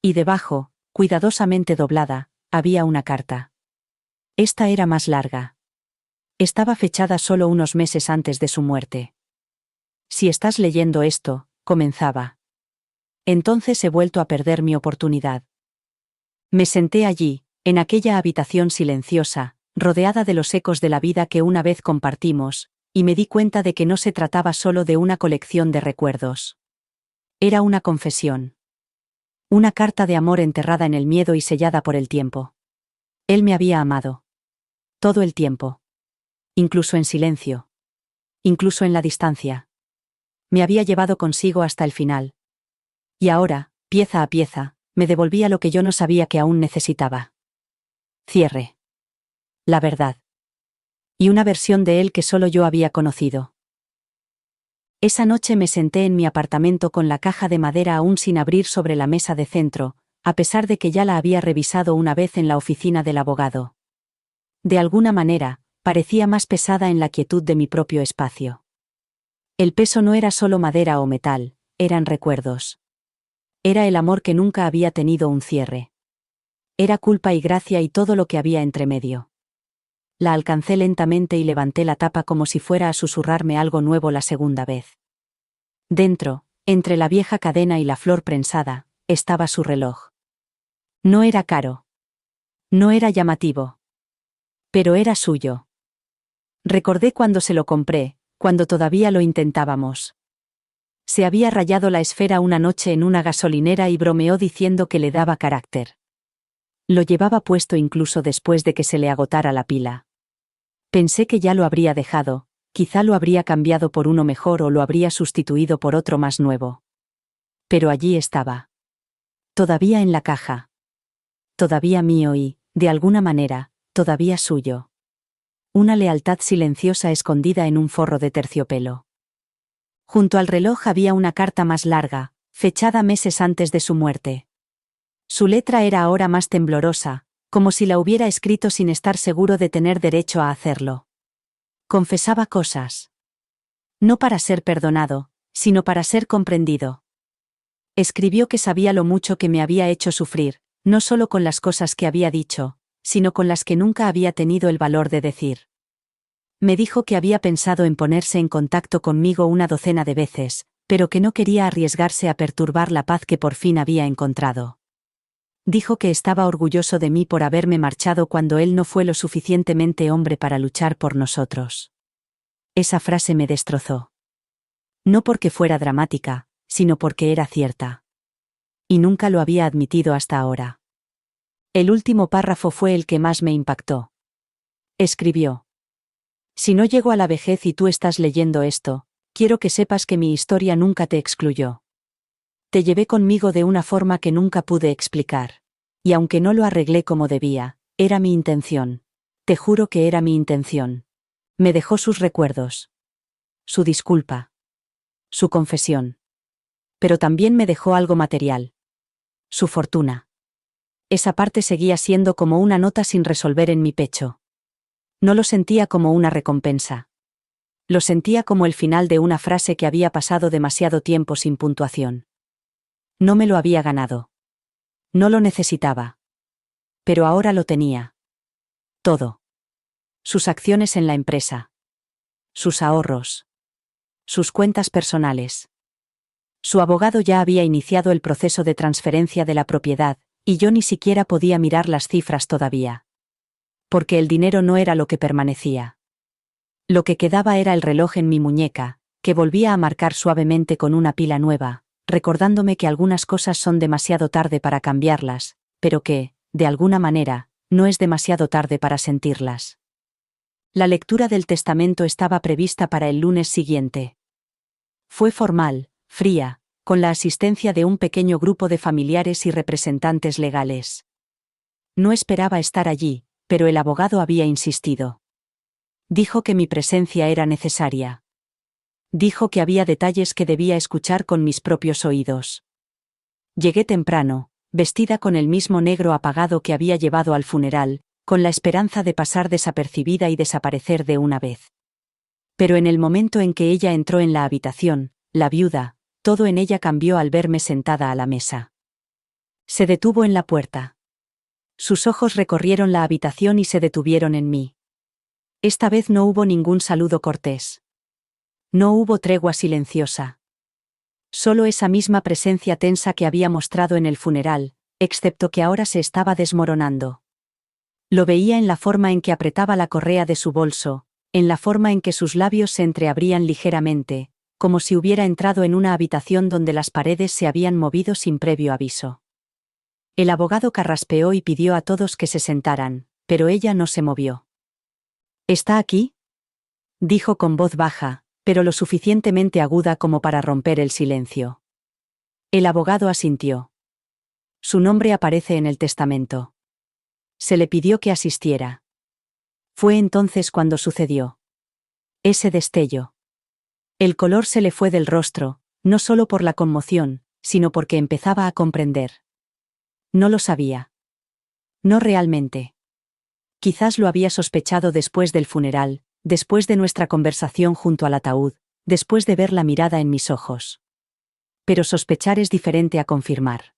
Y debajo, cuidadosamente doblada, había una carta. Esta era más larga. Estaba fechada solo unos meses antes de su muerte. Si estás leyendo esto, comenzaba. Entonces he vuelto a perder mi oportunidad. Me senté allí, en aquella habitación silenciosa, rodeada de los ecos de la vida que una vez compartimos, y me di cuenta de que no se trataba solo de una colección de recuerdos. Era una confesión. Una carta de amor enterrada en el miedo y sellada por el tiempo. Él me había amado. Todo el tiempo. Incluso en silencio. Incluso en la distancia. Me había llevado consigo hasta el final. Y ahora, pieza a pieza, me devolvía lo que yo no sabía que aún necesitaba. Cierre. La verdad. Y una versión de él que solo yo había conocido. Esa noche me senté en mi apartamento con la caja de madera aún sin abrir sobre la mesa de centro, a pesar de que ya la había revisado una vez en la oficina del abogado. De alguna manera, parecía más pesada en la quietud de mi propio espacio. El peso no era solo madera o metal, eran recuerdos. Era el amor que nunca había tenido un cierre. Era culpa y gracia y todo lo que había entre medio. La alcancé lentamente y levanté la tapa como si fuera a susurrarme algo nuevo la segunda vez. Dentro, entre la vieja cadena y la flor prensada, estaba su reloj. No era caro. No era llamativo. Pero era suyo. Recordé cuando se lo compré, cuando todavía lo intentábamos. Se había rayado la esfera una noche en una gasolinera y bromeó diciendo que le daba carácter. Lo llevaba puesto incluso después de que se le agotara la pila. Pensé que ya lo habría dejado, quizá lo habría cambiado por uno mejor o lo habría sustituido por otro más nuevo. Pero allí estaba. Todavía en la caja. Todavía mío y, de alguna manera, todavía suyo. Una lealtad silenciosa escondida en un forro de terciopelo. Junto al reloj había una carta más larga, fechada meses antes de su muerte. Su letra era ahora más temblorosa, como si la hubiera escrito sin estar seguro de tener derecho a hacerlo. Confesaba cosas. No para ser perdonado, sino para ser comprendido. Escribió que sabía lo mucho que me había hecho sufrir, no solo con las cosas que había dicho, sino con las que nunca había tenido el valor de decir. Me dijo que había pensado en ponerse en contacto conmigo una docena de veces, pero que no quería arriesgarse a perturbar la paz que por fin había encontrado. Dijo que estaba orgulloso de mí por haberme marchado cuando él no fue lo suficientemente hombre para luchar por nosotros. Esa frase me destrozó. No porque fuera dramática, sino porque era cierta. Y nunca lo había admitido hasta ahora. El último párrafo fue el que más me impactó. Escribió: si no llego a la vejez y tú estás leyendo esto, quiero que sepas que mi historia nunca te excluyó. Te llevé conmigo de una forma que nunca pude explicar. Y aunque no lo arreglé como debía, era mi intención. Te juro que era mi intención. Me dejó sus recuerdos. Su disculpa. Su confesión. Pero también me dejó algo material. Su fortuna. Esa parte seguía siendo como una nota sin resolver en mi pecho. No lo sentía como una recompensa. Lo sentía como el final de una frase que había pasado demasiado tiempo sin puntuación. No me lo había ganado. No lo necesitaba. Pero ahora lo tenía. Todo. Sus acciones en la empresa. Sus ahorros. Sus cuentas personales. Su abogado ya había iniciado el proceso de transferencia de la propiedad, y yo ni siquiera podía mirar las cifras todavía. Porque el dinero no era lo que permanecía. Lo que quedaba era el reloj en mi muñeca, que volvía a marcar suavemente con una pila nueva, recordándome que algunas cosas son demasiado tarde para cambiarlas, pero que, de alguna manera, no es demasiado tarde para sentirlas. La lectura del testamento estaba prevista para el lunes siguiente. Fue formal, fría, con la asistencia de un pequeño grupo de familiares y representantes legales. No esperaba estar allí, pero el abogado había insistido. Dijo que mi presencia era necesaria. Dijo que había detalles que debía escuchar con mis propios oídos. Llegué temprano, vestida con el mismo negro apagado que había llevado al funeral, con la esperanza de pasar desapercibida y desaparecer de una vez. Pero en el momento en que ella entró en la habitación, la viuda, todo en ella cambió al verme sentada a la mesa. Se detuvo en la puerta. Sus ojos recorrieron la habitación y se detuvieron en mí. Esta vez no hubo ningún saludo cortés. No hubo tregua silenciosa. Solo esa misma presencia tensa que había mostrado en el funeral, excepto que ahora se estaba desmoronando. Lo veía en la forma en que apretaba la correa de su bolso, en la forma en que sus labios se entreabrían ligeramente, como si hubiera entrado en una habitación donde las paredes se habían movido sin previo aviso. El abogado carraspeó y pidió a todos que se sentaran, pero ella no se movió. ¿Está aquí?, dijo con voz baja, pero lo suficientemente aguda como para romper el silencio. El abogado asintió. Su nombre aparece en el testamento. Se le pidió que asistiera. Fue entonces cuando sucedió. Ese destello. El color se le fue del rostro, no solo por la conmoción, sino porque empezaba a comprender. No lo sabía. No realmente. Quizás lo había sospechado después del funeral, después de nuestra conversación junto al ataúd, después de ver la mirada en mis ojos. Pero sospechar es diferente a confirmar.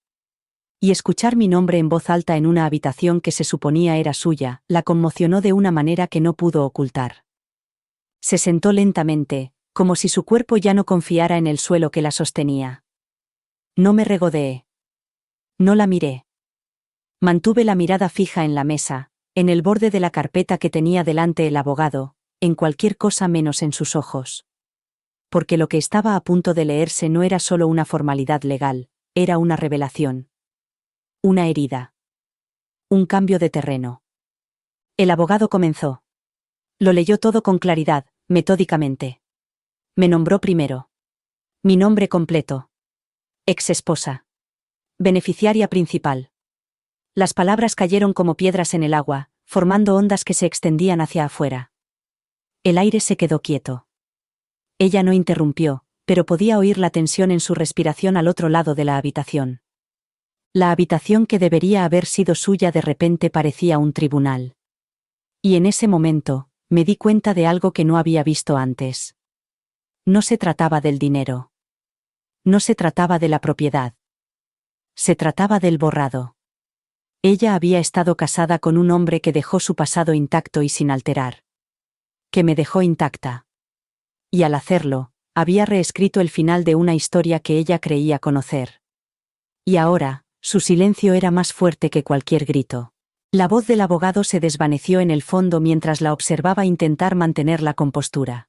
Y escuchar mi nombre en voz alta en una habitación que se suponía era suya, la conmocionó de una manera que no pudo ocultar. Se sentó lentamente, como si su cuerpo ya no confiara en el suelo que la sostenía. No me regodeé. No la miré. Mantuve la mirada fija en la mesa, en el borde de la carpeta que tenía delante el abogado, en cualquier cosa menos en sus ojos. Porque lo que estaba a punto de leerse no era solo una formalidad legal, era una revelación. Una herida. Un cambio de terreno. El abogado comenzó. Lo leyó todo con claridad, metódicamente. Me nombró primero. Mi nombre completo. Ex esposa. Beneficiaria principal. Las palabras cayeron como piedras en el agua, formando ondas que se extendían hacia afuera. El aire se quedó quieto. Ella no interrumpió, pero podía oír la tensión en su respiración al otro lado de la habitación. La habitación que debería haber sido suya de repente parecía un tribunal. Y en ese momento, me di cuenta de algo que no había visto antes. No se trataba del dinero. No se trataba de la propiedad. Se trataba del borrado. Ella había estado casada con un hombre que dejó su pasado intacto y sin alterar. Que me dejó intacta. Y al hacerlo, había reescrito el final de una historia que ella creía conocer. Y ahora, su silencio era más fuerte que cualquier grito. La voz del abogado se desvaneció en el fondo mientras la observaba intentar mantener la compostura.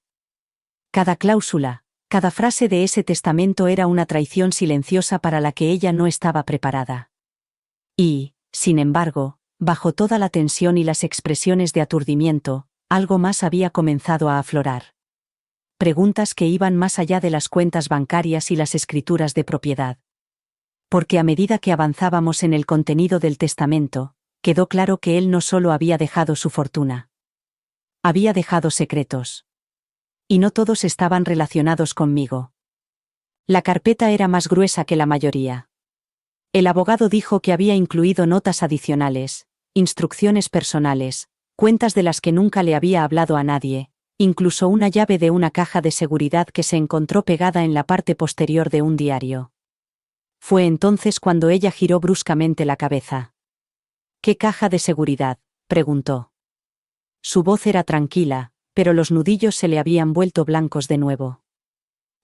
Cada cláusula, cada frase de ese testamento era una traición silenciosa para la que ella no estaba preparada. Y, sin embargo, bajo toda la tensión y las expresiones de aturdimiento, algo más había comenzado a aflorar. Preguntas que iban más allá de las cuentas bancarias y las escrituras de propiedad. Porque a medida que avanzábamos en el contenido del testamento, quedó claro que él no solo había dejado su fortuna. Había dejado secretos. Y no todos estaban relacionados conmigo. La carpeta era más gruesa que la mayoría. El abogado dijo que había incluido notas adicionales, instrucciones personales, cuentas de las que nunca le había hablado a nadie, incluso una llave de una caja de seguridad que se encontró pegada en la parte posterior de un diario. Fue entonces cuando ella giró bruscamente la cabeza. ¿Qué caja de seguridad?, preguntó. Su voz era tranquila, pero los nudillos se le habían vuelto blancos de nuevo.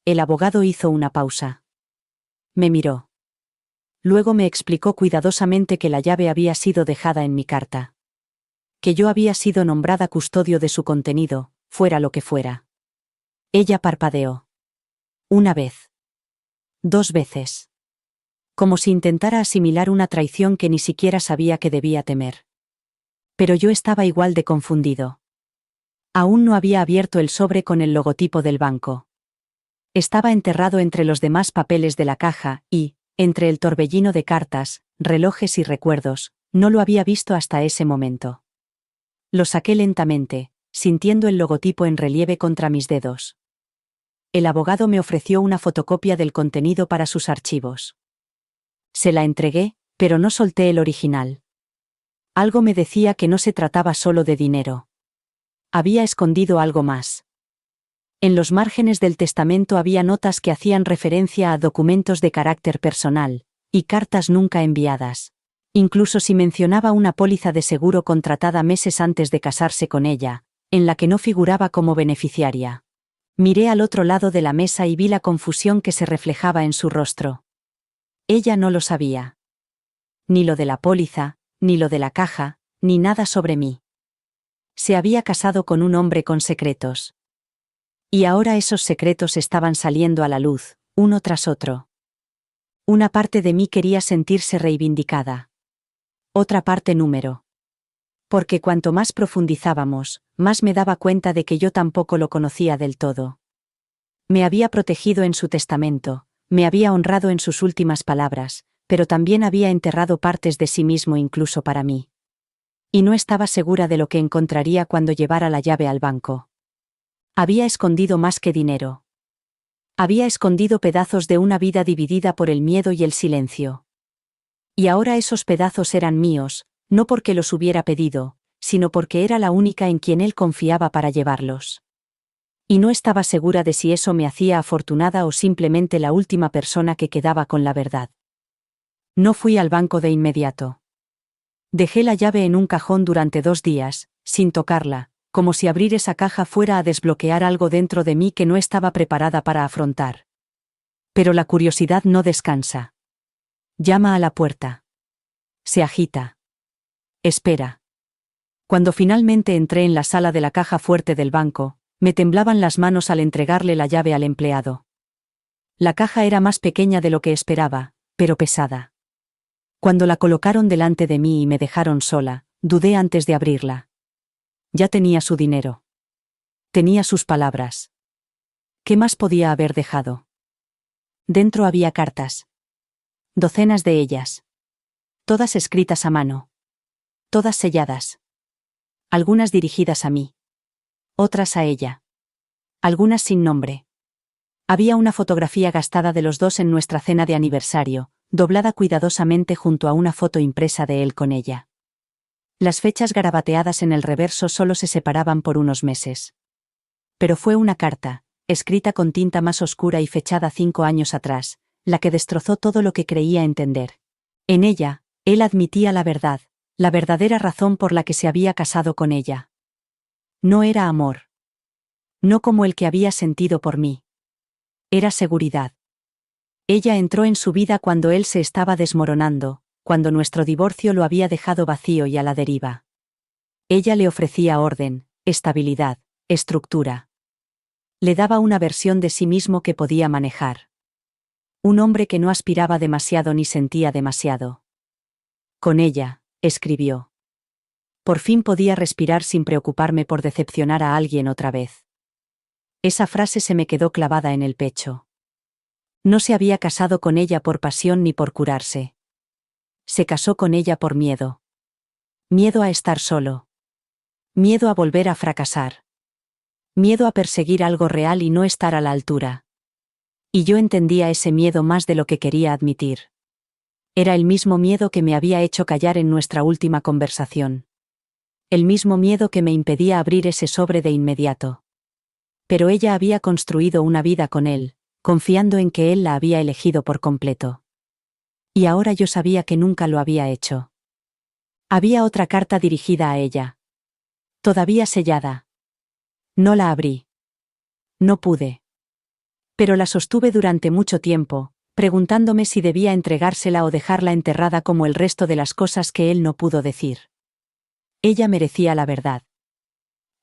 El abogado hizo una pausa. Me miró. Luego me explicó cuidadosamente que la llave había sido dejada en mi carta. Que yo había sido nombrada custodio de su contenido, fuera lo que fuera. Ella parpadeó. Una vez. 2 veces. Como si intentara asimilar una traición que ni siquiera sabía que debía temer. Pero yo estaba igual de confundido. Aún no había abierto el sobre con el logotipo del banco. Estaba enterrado entre los demás papeles de la caja y, entre el torbellino de cartas, relojes y recuerdos, no lo había visto hasta ese momento. Lo saqué lentamente, sintiendo el logotipo en relieve contra mis dedos. El abogado me ofreció una fotocopia del contenido para sus archivos. Se la entregué, pero no solté el original. Algo me decía que no se trataba solo de dinero. Había escondido algo más. En los márgenes del testamento había notas que hacían referencia a documentos de carácter personal, y cartas nunca enviadas. Incluso si mencionaba una póliza de seguro contratada meses antes de casarse con ella, en la que no figuraba como beneficiaria. Miré al otro lado de la mesa y vi la confusión que se reflejaba en su rostro. Ella no lo sabía. Ni lo de la póliza, ni lo de la caja, ni nada sobre mí. Se había casado con un hombre con secretos. Y ahora esos secretos estaban saliendo a la luz, uno tras otro. Una parte de mí quería sentirse reivindicada. Otra parte número. Porque cuanto más profundizábamos, más me daba cuenta de que yo tampoco lo conocía del todo. Me había protegido en su testamento, me había honrado en sus últimas palabras, pero también había enterrado partes de sí mismo incluso para mí. Y no estaba segura de lo que encontraría cuando llevara la llave al banco. Había escondido más que dinero. Había escondido pedazos de una vida dividida por el miedo y el silencio. Y ahora esos pedazos eran míos, no porque los hubiera pedido, sino porque era la única en quien él confiaba para llevarlos. Y no estaba segura de si eso me hacía afortunada o simplemente la última persona que quedaba con la verdad. No fui al banco de inmediato. Dejé la llave en un cajón durante 2 días, sin tocarla, como si abrir esa caja fuera a desbloquear algo dentro de mí que no estaba preparada para afrontar. Pero la curiosidad no descansa. Llama a la puerta. Se agita. Espera. Cuando finalmente entré en la sala de la caja fuerte del banco, me temblaban las manos al entregarle la llave al empleado. La caja era más pequeña de lo que esperaba, pero pesada. Cuando la colocaron delante de mí y me dejaron sola, dudé antes de abrirla. Ya tenía su dinero. Tenía sus palabras. ¿Qué más podía haber dejado? Dentro había cartas. Docenas de ellas. Todas escritas a mano. Todas selladas. Algunas dirigidas a mí. Otras a ella. Algunas sin nombre. Había una fotografía gastada de los dos en nuestra cena de aniversario, doblada cuidadosamente junto a una foto impresa de él con ella. Las fechas garabateadas en el reverso solo se separaban por unos meses. Pero fue una carta, escrita con tinta más oscura y fechada 5 años atrás, la que destrozó todo lo que creía entender. En ella, él admitía la verdad, la verdadera razón por la que se había casado con ella. No era amor. No como el que había sentido por mí. Era seguridad. Ella entró en su vida cuando él se estaba desmoronando, cuando nuestro divorcio lo había dejado vacío y a la deriva. Ella le ofrecía orden, estabilidad, estructura. Le daba una versión de sí mismo que podía manejar. Un hombre que no aspiraba demasiado ni sentía demasiado. Con ella, escribió. Por fin podía respirar sin preocuparme por decepcionar a alguien otra vez. Esa frase se me quedó clavada en el pecho. No se había casado con ella por pasión ni por curarse. Se casó con ella por miedo. Miedo a estar solo. Miedo a volver a fracasar. Miedo a perseguir algo real y no estar a la altura. Y yo entendía ese miedo más de lo que quería admitir. Era el mismo miedo que me había hecho callar en nuestra última conversación. El mismo miedo que me impedía abrir ese sobre de inmediato. Pero ella había construido una vida con él, confiando en que él la había elegido por completo. Y ahora yo sabía que nunca lo había hecho. Había otra carta dirigida a ella. Todavía sellada. No la abrí. No pude. Pero la sostuve durante mucho tiempo, preguntándome si debía entregársela o dejarla enterrada como el resto de las cosas que él no pudo decir. Ella merecía la verdad.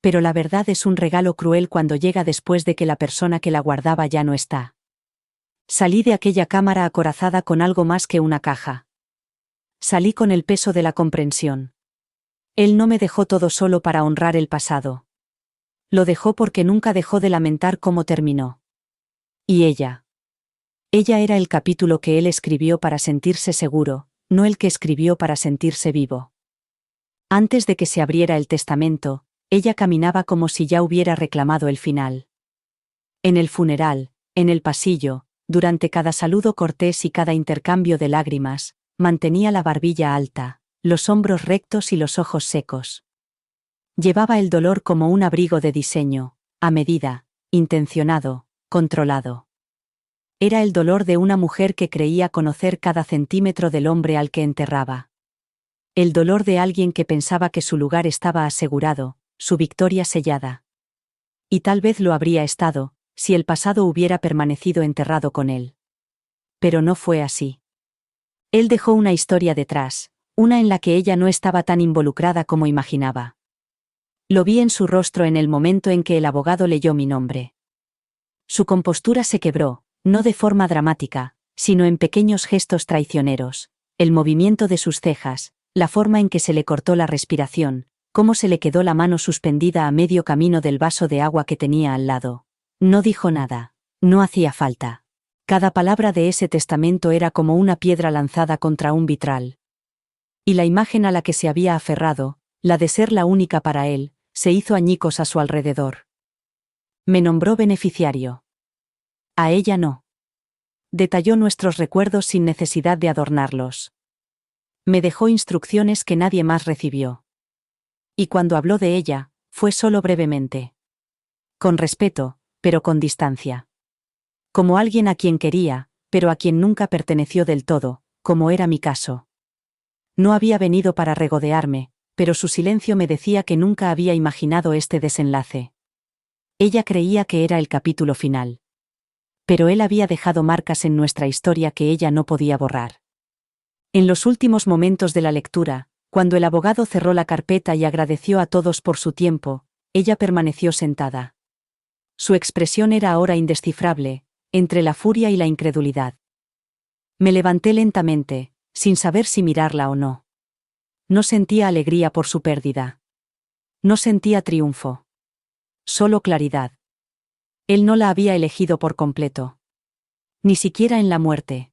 Pero la verdad es un regalo cruel cuando llega después de que la persona que la guardaba ya no está. Salí de aquella cámara acorazada con algo más que una caja. Salí con el peso de la comprensión. Él no me dejó todo solo para honrar el pasado. Lo dejó porque nunca dejó de lamentar cómo terminó. Y ella. Ella era el capítulo que él escribió para sentirse seguro, no el que escribió para sentirse vivo. Antes de que se abriera el testamento, ella caminaba como si ya hubiera reclamado el final. En el funeral, en el pasillo, durante cada saludo cortés y cada intercambio de lágrimas, mantenía la barbilla alta, los hombros rectos y los ojos secos. Llevaba el dolor como un abrigo de diseño, a medida, intencionado, controlado. Era el dolor de una mujer que creía conocer cada centímetro del hombre al que enterraba. El dolor de alguien que pensaba que su lugar estaba asegurado, su victoria sellada. Y tal vez lo habría estado, si el pasado hubiera permanecido enterrado con él. Pero no fue así. Él dejó una historia detrás, una en la que ella no estaba tan involucrada como imaginaba. Lo vi en su rostro en el momento en que el abogado leyó mi nombre. Su compostura se quebró, no de forma dramática, sino en pequeños gestos traicioneros, el movimiento de sus cejas, la forma en que se le cortó la respiración, cómo se le quedó la mano suspendida a medio camino del vaso de agua que tenía al lado. No dijo nada, no hacía falta. Cada palabra de ese testamento era como una piedra lanzada contra un vitral. Y la imagen a la que se había aferrado, la de ser la única para él, se hizo añicos a su alrededor. Me nombró beneficiario. A ella no. Detalló nuestros recuerdos sin necesidad de adornarlos. Me dejó instrucciones que nadie más recibió. Y cuando habló de ella, fue solo brevemente. Con respeto, pero con distancia. Como alguien a quien quería, pero a quien nunca perteneció del todo, como era mi caso. No había venido para regodearme, pero su silencio me decía que nunca había imaginado este desenlace. Ella creía que era el capítulo final. Pero él había dejado marcas en nuestra historia que ella no podía borrar. En los últimos momentos de la lectura, cuando el abogado cerró la carpeta y agradeció a todos por su tiempo, ella permaneció sentada. Su expresión era ahora indescifrable, entre la furia y la incredulidad. Me levanté lentamente, sin saber si mirarla o no. No sentía alegría por su pérdida. No sentía triunfo. Solo claridad. Él no la había elegido por completo. Ni siquiera en la muerte.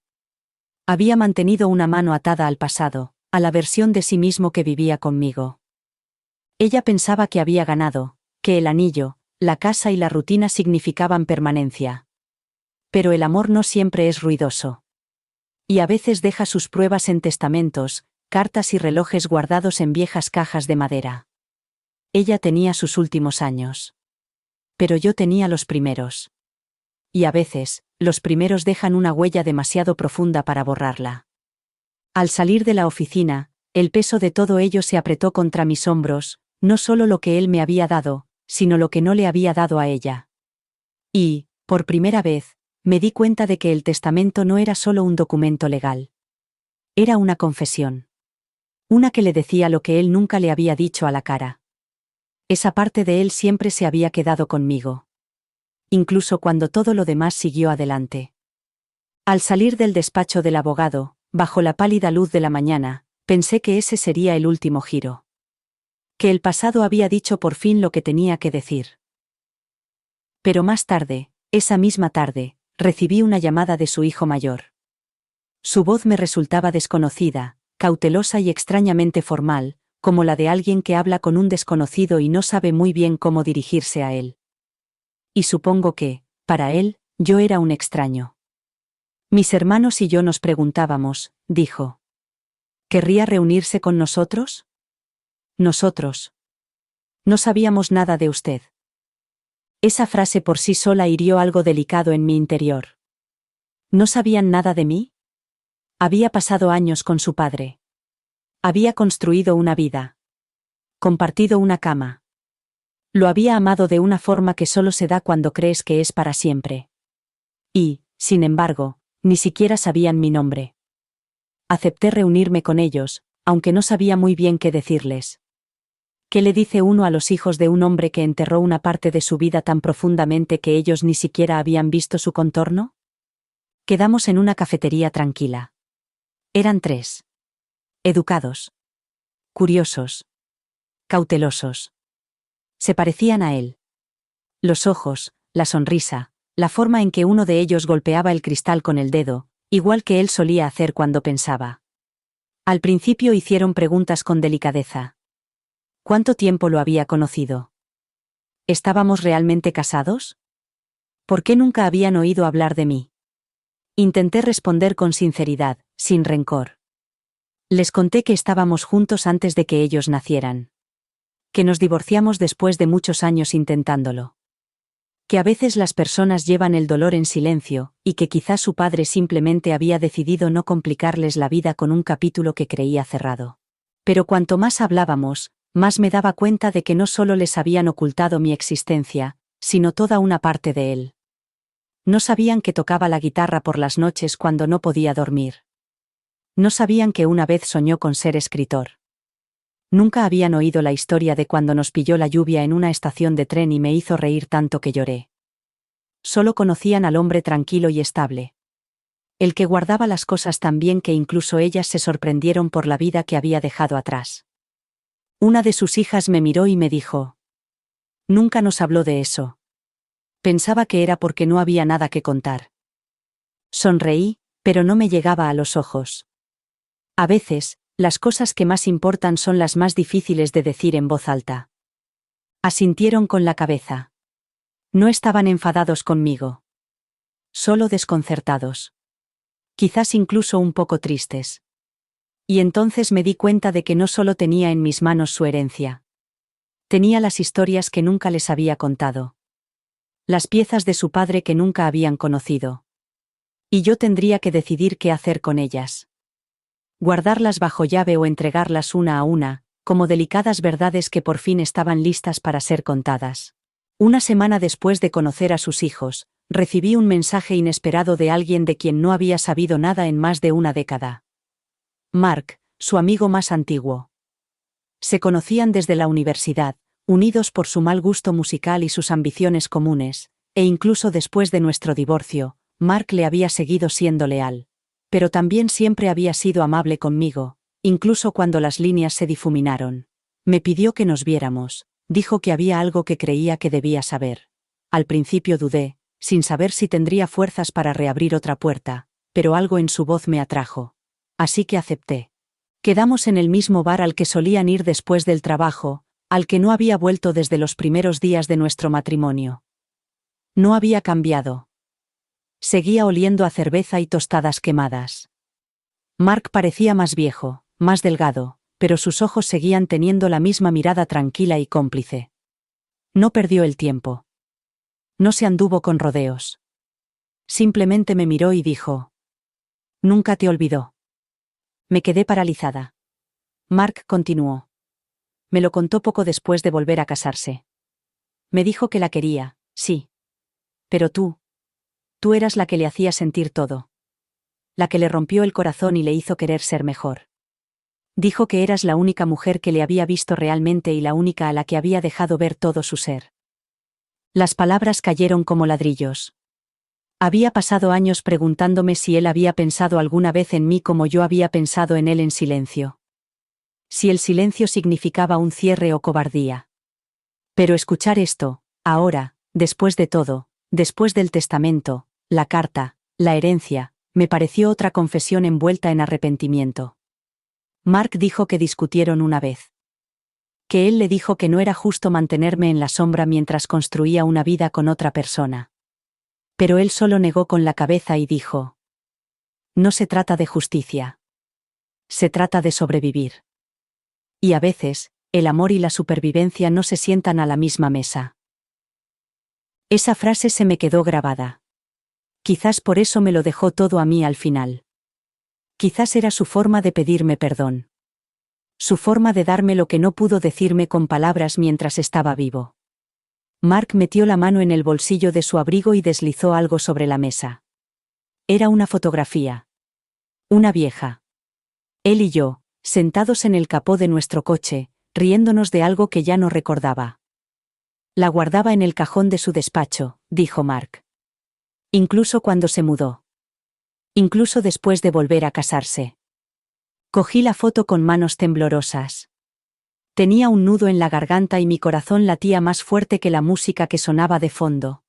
Había mantenido una mano atada al pasado, a la versión de sí mismo que vivía conmigo. Ella pensaba que había ganado, que el anillo, la casa y la rutina significaban permanencia. Pero el amor no siempre es ruidoso. Y a veces deja sus pruebas en testamentos, cartas y relojes guardados en viejas cajas de madera. Ella tenía sus últimos años. Pero yo tenía los primeros. Y a veces, los primeros dejan una huella demasiado profunda para borrarla. Al salir de la oficina, el peso de todo ello se apretó contra mis hombros, no solo lo que él me había dado, sino lo que no le había dado a ella. Y, por primera vez, me di cuenta de que el testamento no era solo un documento legal. Era una confesión. Una que le decía lo que él nunca le había dicho a la cara. Esa parte de él siempre se había quedado conmigo. Incluso cuando todo lo demás siguió adelante. Al salir del despacho del abogado, bajo la pálida luz de la mañana, pensé que ese sería el último giro. Que el pasado había dicho por fin lo que tenía que decir. Pero más tarde, esa misma tarde, recibí una llamada de su hijo mayor. Su voz me resultaba desconocida, cautelosa y extrañamente formal, como la de alguien que habla con un desconocido y no sabe muy bien cómo dirigirse a él. Y supongo que, para él, yo era un extraño. Mis hermanos y yo nos preguntábamos, dijo. ¿Querría reunirse con nosotros? Nosotros. No sabíamos nada de usted. Esa frase por sí sola hirió algo delicado en mi interior. ¿No sabían nada de mí? Había pasado años con su padre. Había construido una vida. Compartido una cama. Lo había amado de una forma que solo se da cuando crees que es para siempre. Y, sin embargo, ni siquiera sabían mi nombre. Acepté reunirme con ellos, aunque no sabía muy bien qué decirles. ¿Qué le dice uno a los hijos de un hombre que enterró una parte de su vida tan profundamente que ellos ni siquiera habían visto su contorno? Quedamos en una cafetería tranquila. Eran tres. Educados. Curiosos. Cautelosos. Se parecían a él. Los ojos, la sonrisa, la forma en que uno de ellos golpeaba el cristal con el dedo, igual que él solía hacer cuando pensaba. Al principio hicieron preguntas con delicadeza. ¿Cuánto tiempo lo había conocido? ¿Estábamos realmente casados? ¿Por qué nunca habían oído hablar de mí? Intenté responder con sinceridad, sin rencor. Les conté que estábamos juntos antes de que ellos nacieran. Que nos divorciamos después de muchos años intentándolo. Que a veces las personas llevan el dolor en silencio, y que quizás su padre simplemente había decidido no complicarles la vida con un capítulo que creía cerrado. Pero cuanto más hablábamos, más me daba cuenta de que no solo les habían ocultado mi existencia, sino toda una parte de él. No sabían que tocaba la guitarra por las noches cuando no podía dormir. No sabían que una vez soñó con ser escritor. Nunca habían oído la historia de cuando nos pilló la lluvia en una estación de tren y me hizo reír tanto que lloré. Solo conocían al hombre tranquilo y estable. El que guardaba las cosas tan bien que incluso ellas se sorprendieron por la vida que había dejado atrás. Una de sus hijas me miró y me dijo: nunca nos habló de eso. Pensaba que era porque no había nada que contar. Sonreí, pero no me llegaba a los ojos. A veces, las cosas que más importan son las más difíciles de decir en voz alta. Asintieron con la cabeza. No estaban enfadados conmigo. Solo desconcertados. Quizás incluso un poco tristes. Y entonces me di cuenta de que no solo tenía en mis manos su herencia. Tenía las historias que nunca les había contado. Las piezas de su padre que nunca habían conocido. Y yo tendría que decidir qué hacer con ellas. Guardarlas bajo llave o entregarlas una a una, como delicadas verdades que por fin estaban listas para ser contadas. Una semana después de conocer a sus hijos, recibí un mensaje inesperado de alguien de quien no había sabido nada en más de una década. Mark, su amigo más antiguo. Se conocían desde la universidad, unidos por su mal gusto musical y sus ambiciones comunes, e incluso después de nuestro divorcio, Mark le había seguido siendo leal. pero también siempre había sido amable conmigo, incluso cuando las líneas se difuminaron. Me pidió que nos viéramos, dijo que había algo que creía que debía saber. Al principio dudé, sin saber si tendría fuerzas para reabrir otra puerta, pero algo en su voz me atrajo. Así que acepté. Quedamos en el mismo bar al que solían ir después del trabajo, al que no había vuelto desde los primeros días de nuestro matrimonio. No había cambiado. Seguía oliendo a cerveza y tostadas quemadas. Mark parecía más viejo, más delgado, pero sus ojos seguían teniendo la misma mirada tranquila y cómplice. No perdió el tiempo. No se anduvo con rodeos. Simplemente me miró y dijo: «Nunca te olvidó». Me quedé paralizada. Mark continuó. Me lo contó poco después de volver a casarse. Me dijo que la quería, sí. Pero tú eras la que le hacía sentir todo. La que le rompió el corazón y le hizo querer ser mejor. Dijo que eras la única mujer que le había visto realmente y la única a la que había dejado ver todo su ser. Las palabras cayeron como ladrillos. Había pasado años preguntándome si él había pensado alguna vez en mí como yo había pensado en él en silencio. Si el silencio significaba un cierre o cobardía. Pero escuchar esto, ahora, después de todo, después del testamento, la carta, la herencia, me pareció otra confesión envuelta en arrepentimiento. Mark dijo que discutieron una vez. Que él le dijo que no era justo mantenerme en la sombra mientras construía una vida con otra persona. Pero él solo negó con la cabeza y dijo: «No se trata de justicia. Se trata de sobrevivir. Y a veces, el amor y la supervivencia no se sientan a la misma mesa». Esa frase se me quedó grabada. Quizás por eso me lo dejó todo a mí al final. Quizás era su forma de pedirme perdón. Su forma de darme lo que no pudo decirme con palabras mientras estaba vivo. Mark metió la mano en el bolsillo de su abrigo y deslizó algo sobre la mesa. Era una fotografía. Una vieja. Él y yo, sentados en el capó de nuestro coche, riéndonos de algo que ya no recordaba. La guardaba en el cajón de su despacho, dijo Mark. Incluso cuando se mudó. Incluso después de volver a casarse. Cogí la foto con manos temblorosas. Tenía un nudo en la garganta y mi corazón latía más fuerte que la música que sonaba de fondo.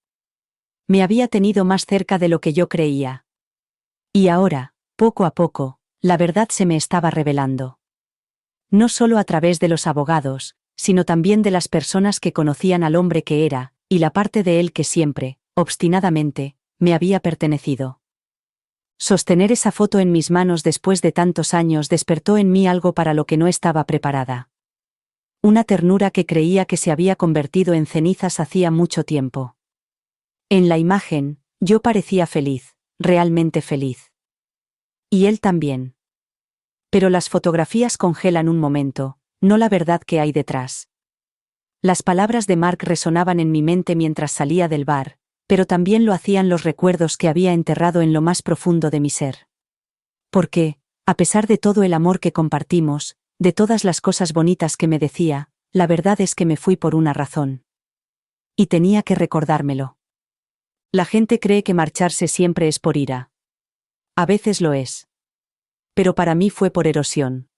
Me había tenido más cerca de lo que yo creía. Y ahora, poco a poco, la verdad se me estaba revelando. No solo a través de los abogados, sino también de las personas que conocían al hombre que era, y la parte de él que siempre, obstinadamente, me había pertenecido. Sostener esa foto en mis manos después de tantos años despertó en mí algo para lo que no estaba preparada. Una ternura que creía que se había convertido en cenizas hacía mucho tiempo. En la imagen, yo parecía feliz, realmente feliz. Y él también. Pero las fotografías congelan un momento, no la verdad que hay detrás. Las palabras de Mark resonaban en mi mente mientras salía del bar, pero también lo hacían los recuerdos que había enterrado en lo más profundo de mi ser. Porque, a pesar de todo el amor que compartimos, de todas las cosas bonitas que me decía, la verdad es que me fui por una razón. Y tenía que recordármelo. La gente cree que marcharse siempre es por ira. A veces lo es. Pero para mí fue por erosión.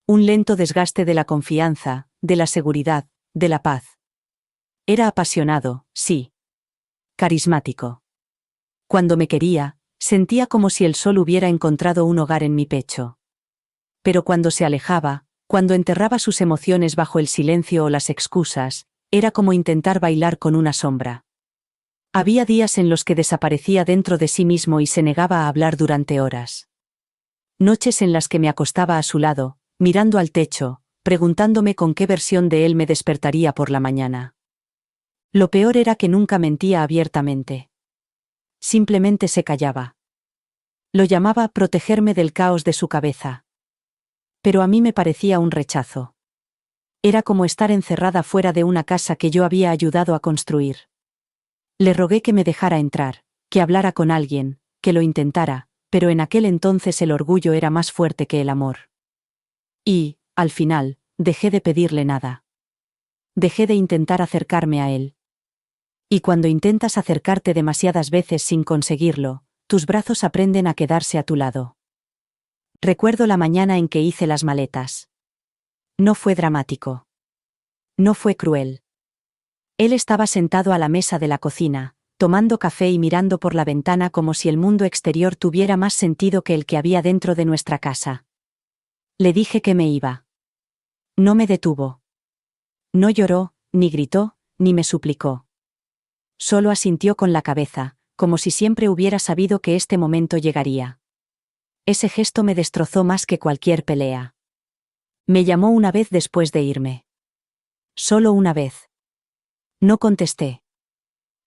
Un lento desgaste de la confianza, de la seguridad, de la paz. Era apasionado, sí. Carismático. Cuando me quería, sentía como si el sol hubiera encontrado un hogar en mi pecho. Pero cuando se alejaba, cuando enterraba sus emociones bajo el silencio o las excusas, era como intentar bailar con una sombra. Había días en los que desaparecía dentro de sí mismo y se negaba a hablar durante horas. Noches en las que me acostaba a su lado, mirando al techo, preguntándome con qué versión de él me despertaría por la mañana. Lo peor era que nunca mentía abiertamente. Simplemente se callaba. Lo llamaba protegerme del caos de su cabeza. Pero a mí me parecía un rechazo. Era como estar encerrada fuera de una casa que yo había ayudado a construir. Le rogué que me dejara entrar, que hablara con alguien, que lo intentara, pero en aquel entonces el orgullo era más fuerte que el amor. Y, al final, dejé de pedirle nada. Dejé de intentar acercarme a él. Y cuando intentas acercarte demasiadas veces sin conseguirlo, tus brazos aprenden a quedarse a tu lado. Recuerdo la mañana en que hice las maletas. No fue dramático. No fue cruel. Él estaba sentado a la mesa de la cocina, tomando café y mirando por la ventana como si el mundo exterior tuviera más sentido que el que había dentro de nuestra casa. Le dije que me iba. No me detuvo. No lloró, ni gritó, ni me suplicó. Solo asintió con la cabeza, como si siempre hubiera sabido que este momento llegaría. Ese gesto me destrozó más que cualquier pelea. Me llamó una vez después de irme. Solo una vez. No contesté.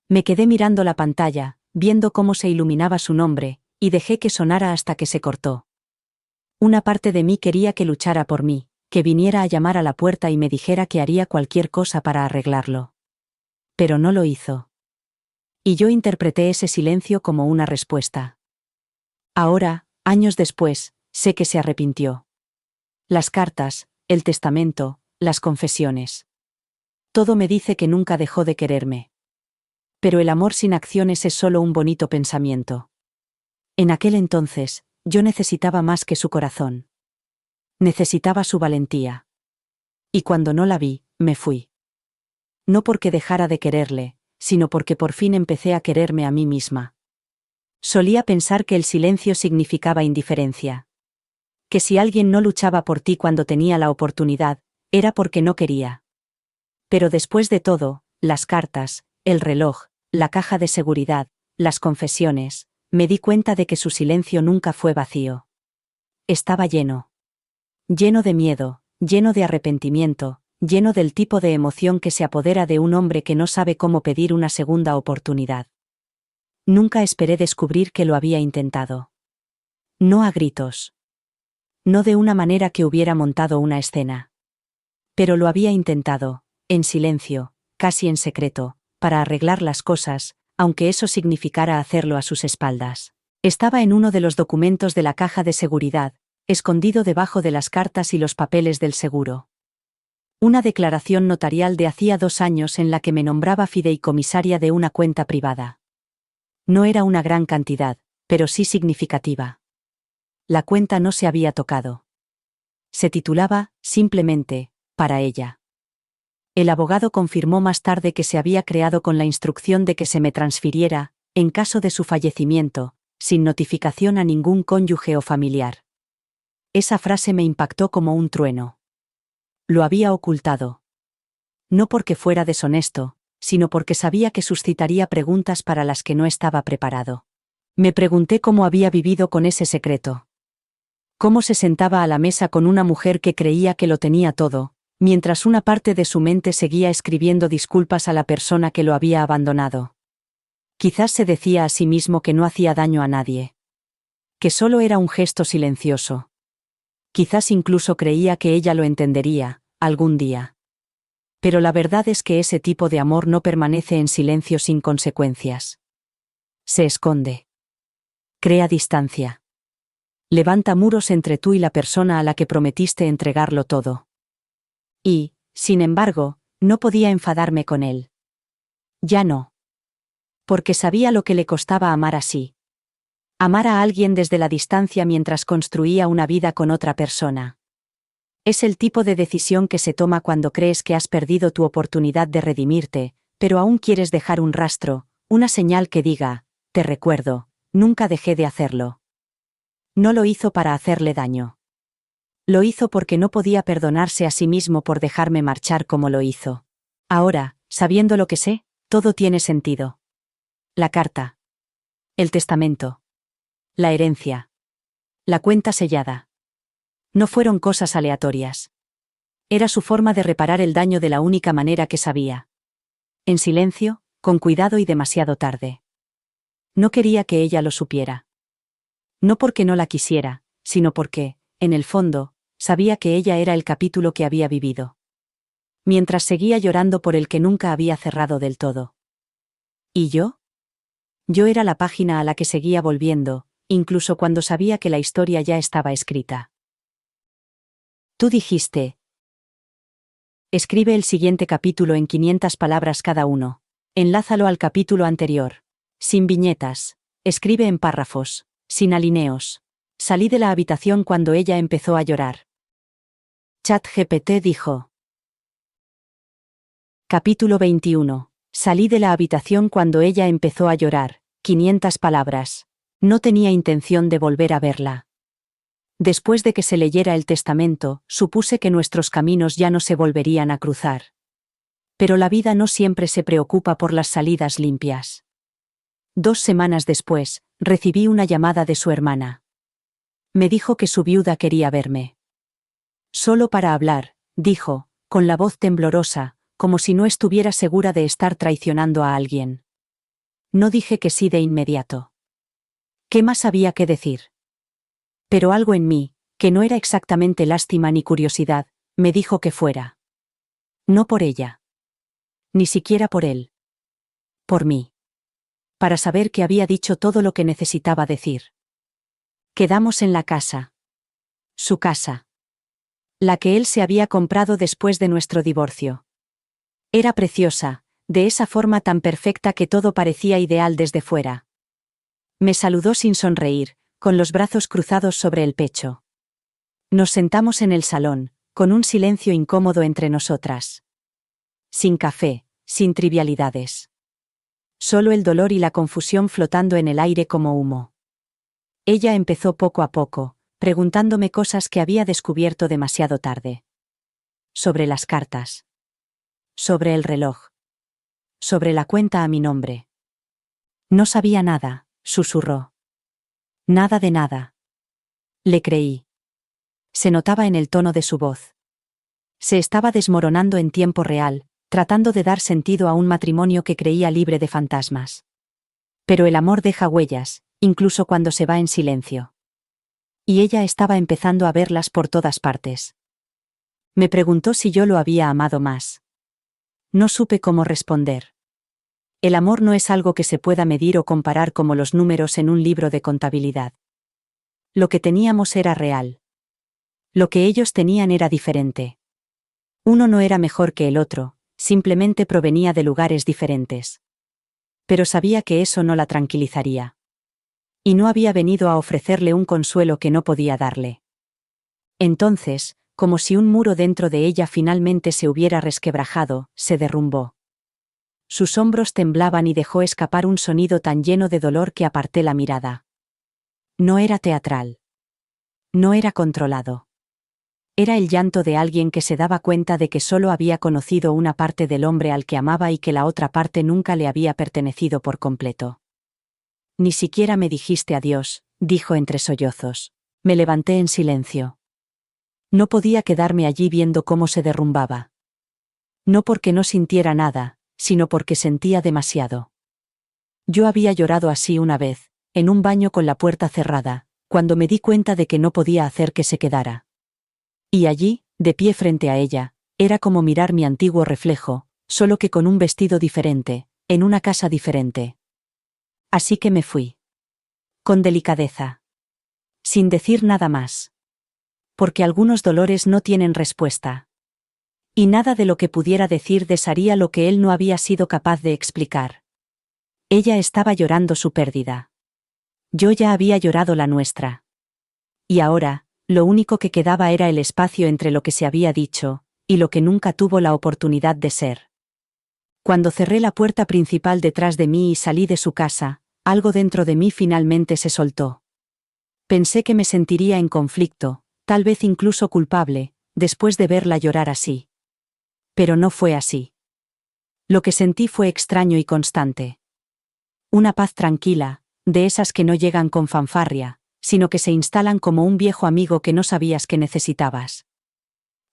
Me quedé mirando la pantalla, viendo cómo se iluminaba su nombre, y dejé que sonara hasta que se cortó. Una parte de mí quería que luchara por mí, que viniera a llamar a la puerta y me dijera que haría cualquier cosa para arreglarlo. Pero no lo hizo. Y yo interpreté ese silencio como una respuesta. Ahora, años después, sé que se arrepintió. Las cartas, el testamento, las confesiones. Todo me dice que nunca dejó de quererme. Pero el amor sin acciones es solo un bonito pensamiento. En aquel entonces, yo necesitaba más que su corazón. Necesitaba su valentía. Y cuando no la vi, me fui. No porque dejara de quererle, sino porque por fin empecé a quererme a mí misma. Solía pensar que el silencio significaba indiferencia. Que si alguien no luchaba por ti cuando tenía la oportunidad, era porque no quería. Pero después de todo, las cartas, el reloj, la caja de seguridad, las confesiones, me di cuenta de que su silencio nunca fue vacío. Estaba lleno. Lleno de miedo, lleno de arrepentimiento, lleno del tipo de emoción que se apodera de un hombre que no sabe cómo pedir una segunda oportunidad. Nunca esperé descubrir que lo había intentado. No a gritos. No de una manera que hubiera montado una escena. Pero lo había intentado, en silencio, casi en secreto, para arreglar las cosas, aunque eso significara hacerlo a sus espaldas. Estaba en uno de los documentos de la caja de seguridad, escondido debajo de las cartas y los papeles del seguro. Una declaración notarial de hacía 2 años en la que me nombraba fideicomisaria de una cuenta privada. No era una gran cantidad, pero sí significativa. La cuenta no se había tocado. Se titulaba, simplemente, para ella. El abogado confirmó más tarde que se había creado con la instrucción de que se me transfiriera, en caso de su fallecimiento, sin notificación a ningún cónyuge o familiar. Esa frase me impactó como un trueno. Lo había ocultado. No porque fuera deshonesto, sino porque sabía que suscitaría preguntas para las que no estaba preparado. Me pregunté cómo había vivido con ese secreto. Cómo se sentaba a la mesa con una mujer que creía que lo tenía todo, mientras una parte de su mente seguía escribiendo disculpas a la persona que lo había abandonado. Quizás se decía a sí mismo que no hacía daño a nadie. Que solo era un gesto silencioso. Quizás incluso creía que ella lo entendería, algún día. Pero la verdad es que ese tipo de amor no permanece en silencio sin consecuencias. Se esconde. Crea distancia. Levanta muros entre tú y la persona a la que prometiste entregarlo todo. Y, sin embargo, no podía enfadarme con él. Ya no. Porque sabía lo que le costaba amar así. Amar a alguien desde la distancia mientras construía una vida con otra persona. Es el tipo de decisión que se toma cuando crees que has perdido tu oportunidad de redimirte, pero aún quieres dejar un rastro, una señal que diga, te recuerdo, nunca dejé de hacerlo. No lo hizo para hacerle daño. Lo hizo porque no podía perdonarse a sí mismo por dejarme marchar como lo hizo. Ahora, sabiendo lo que sé, todo tiene sentido. La carta. El testamento. La herencia. La cuenta sellada. No fueron cosas aleatorias. Era su forma de reparar el daño de la única manera que sabía. En silencio, con cuidado y demasiado tarde. No quería que ella lo supiera. No porque no la quisiera, sino porque, en el fondo, sabía que ella era el capítulo que había vivido. Mientras seguía llorando por el que nunca había cerrado del todo. ¿Y yo? Yo era la página a la que seguía volviendo, incluso cuando sabía que la historia ya estaba escrita. Tú dijiste. Escribe el siguiente capítulo en 500 palabras cada uno. Enlázalo al capítulo anterior. Sin viñetas. Escribe en párrafos, sin alineos. Salí de la habitación cuando ella empezó a llorar. ChatGPT dijo. Capítulo 21. Salí de la habitación cuando ella empezó a llorar. 500 palabras. No tenía intención de volver a verla. Después de que se leyera el testamento, supuse que nuestros caminos ya no se volverían a cruzar. Pero la vida no siempre se preocupa por las salidas limpias. 2 semanas después, recibí una llamada de su hermana. Me dijo que su viuda quería verme. Solo para hablar, dijo, con la voz temblorosa, como si no estuviera segura de estar traicionando a alguien. No dije que sí de inmediato. ¿Qué más había que decir? Pero algo en mí, que no era exactamente lástima ni curiosidad, me dijo que fuera. No por ella. Ni siquiera por él. Por mí. Para saber que había dicho todo lo que necesitaba decir. Quedamos en la casa. Su casa. La que él se había comprado después de nuestro divorcio. Era preciosa, de esa forma tan perfecta que todo parecía ideal desde fuera. Me saludó sin sonreír, con los brazos cruzados sobre el pecho. Nos sentamos en el salón, con un silencio incómodo entre nosotras. Sin café, sin trivialidades. Solo el dolor y la confusión flotando en el aire como humo. Ella empezó poco a poco, preguntándome cosas que había descubierto demasiado tarde. Sobre las cartas. Sobre el reloj. Sobre la cuenta a mi nombre. No sabía nada, susurró. Nada de nada. Le creí. Se notaba en el tono de su voz. Se estaba desmoronando en tiempo real, tratando de dar sentido a un matrimonio que creía libre de fantasmas. Pero el amor deja huellas, incluso cuando se va en silencio. Y ella estaba empezando a verlas por todas partes. Me preguntó si yo lo había amado más. No supe cómo responder. El amor no es algo que se pueda medir o comparar como los números en un libro de contabilidad. Lo que teníamos era real. Lo que ellos tenían era diferente. Uno no era mejor que el otro, simplemente provenía de lugares diferentes. Pero sabía que eso no la tranquilizaría. Y no había venido a ofrecerle un consuelo que no podía darle. Entonces, como si un muro dentro de ella finalmente se hubiera resquebrajado, se derrumbó. Sus hombros temblaban y dejó escapar un sonido tan lleno de dolor que aparté la mirada. No era teatral. No era controlado. Era el llanto de alguien que se daba cuenta de que solo había conocido una parte del hombre al que amaba y que la otra parte nunca le había pertenecido por completo. Ni siquiera me dijiste adiós, dijo entre sollozos. Me levanté en silencio. No podía quedarme allí viendo cómo se derrumbaba. No porque no sintiera nada, sino porque sentía demasiado. Yo había llorado así una vez, en un baño con la puerta cerrada, cuando me di cuenta de que no podía hacer que se quedara. Y allí, de pie frente a ella, era como mirar mi antiguo reflejo, solo que con un vestido diferente, en una casa diferente. Así que me fui. Con delicadeza. Sin decir nada más. Porque algunos dolores no tienen respuesta. Y nada de lo que pudiera decir desharía lo que él no había sido capaz de explicar. Ella estaba llorando su pérdida. Yo ya había llorado la nuestra. Y ahora, lo único que quedaba era el espacio entre lo que se había dicho, y lo que nunca tuvo la oportunidad de ser. Cuando cerré la puerta principal detrás de mí y salí de su casa, algo dentro de mí finalmente se soltó. Pensé que me sentiría en conflicto, tal vez incluso culpable, después de verla llorar así. Pero no fue así. Lo que sentí fue extraño y constante. Una paz tranquila, de esas que no llegan con fanfarria, sino que se instalan como un viejo amigo que no sabías que necesitabas.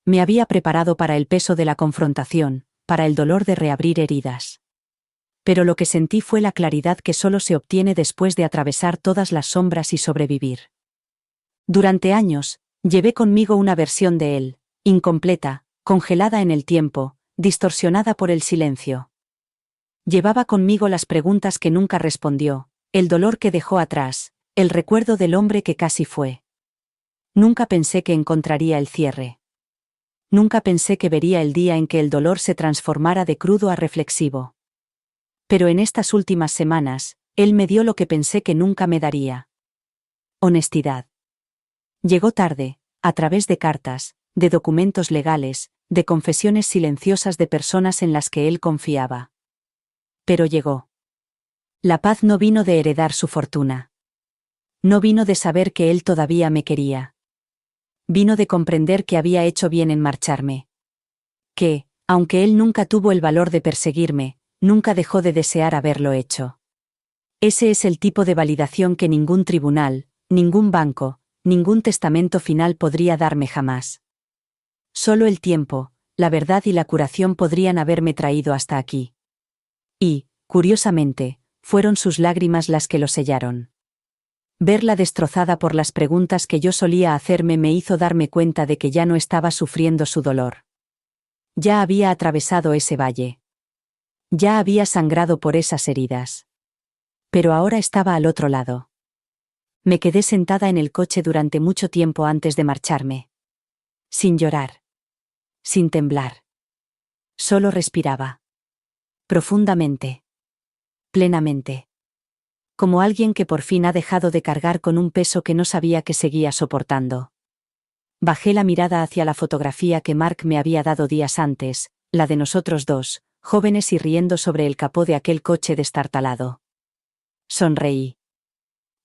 Me había preparado para el peso de la confrontación, para el dolor de reabrir heridas. Pero lo que sentí fue la claridad que solo se obtiene después de atravesar todas las sombras y sobrevivir. Durante años, llevé conmigo una versión de él, incompleta, congelada en el tiempo, distorsionada por el silencio. Llevaba conmigo las preguntas que nunca respondió, el dolor que dejó atrás, el recuerdo del hombre que casi fue. Nunca pensé que encontraría el cierre. Nunca pensé que vería el día en que el dolor se transformara de crudo a reflexivo. Pero en estas últimas semanas, Él me dio lo que pensé que nunca me daría. Honestidad. Llegó tarde, a través de cartas, de documentos legales, de confesiones silenciosas de personas en las que él confiaba. Pero llegó. La paz no vino de heredar su fortuna. No vino de saber que él todavía me quería. Vino de comprender que había hecho bien en marcharme. Que, aunque él nunca tuvo el valor de perseguirme, nunca dejó de desear haberlo hecho. Ese es el tipo de validación que ningún tribunal, ningún banco, ningún testamento final podría darme jamás. Solo el tiempo, la verdad y la curación podrían haberme traído hasta aquí. Y, curiosamente, fueron sus lágrimas las que lo sellaron. Verla destrozada por las preguntas que yo solía hacerme me hizo darme cuenta de que ya no estaba sufriendo su dolor. Ya había atravesado ese valle. Ya había sangrado por esas heridas. Pero ahora estaba al otro lado. Me quedé sentada en el coche durante mucho tiempo antes de marcharme. Sin llorar. Sin temblar. Solo respiraba. Profundamente. Plenamente. Como alguien que por fin ha dejado de cargar con un peso que no sabía que seguía soportando. Bajé la mirada hacia la fotografía que Mark me había dado días antes, la de nosotros dos, jóvenes y riendo sobre el capó de aquel coche destartalado. Sonreí.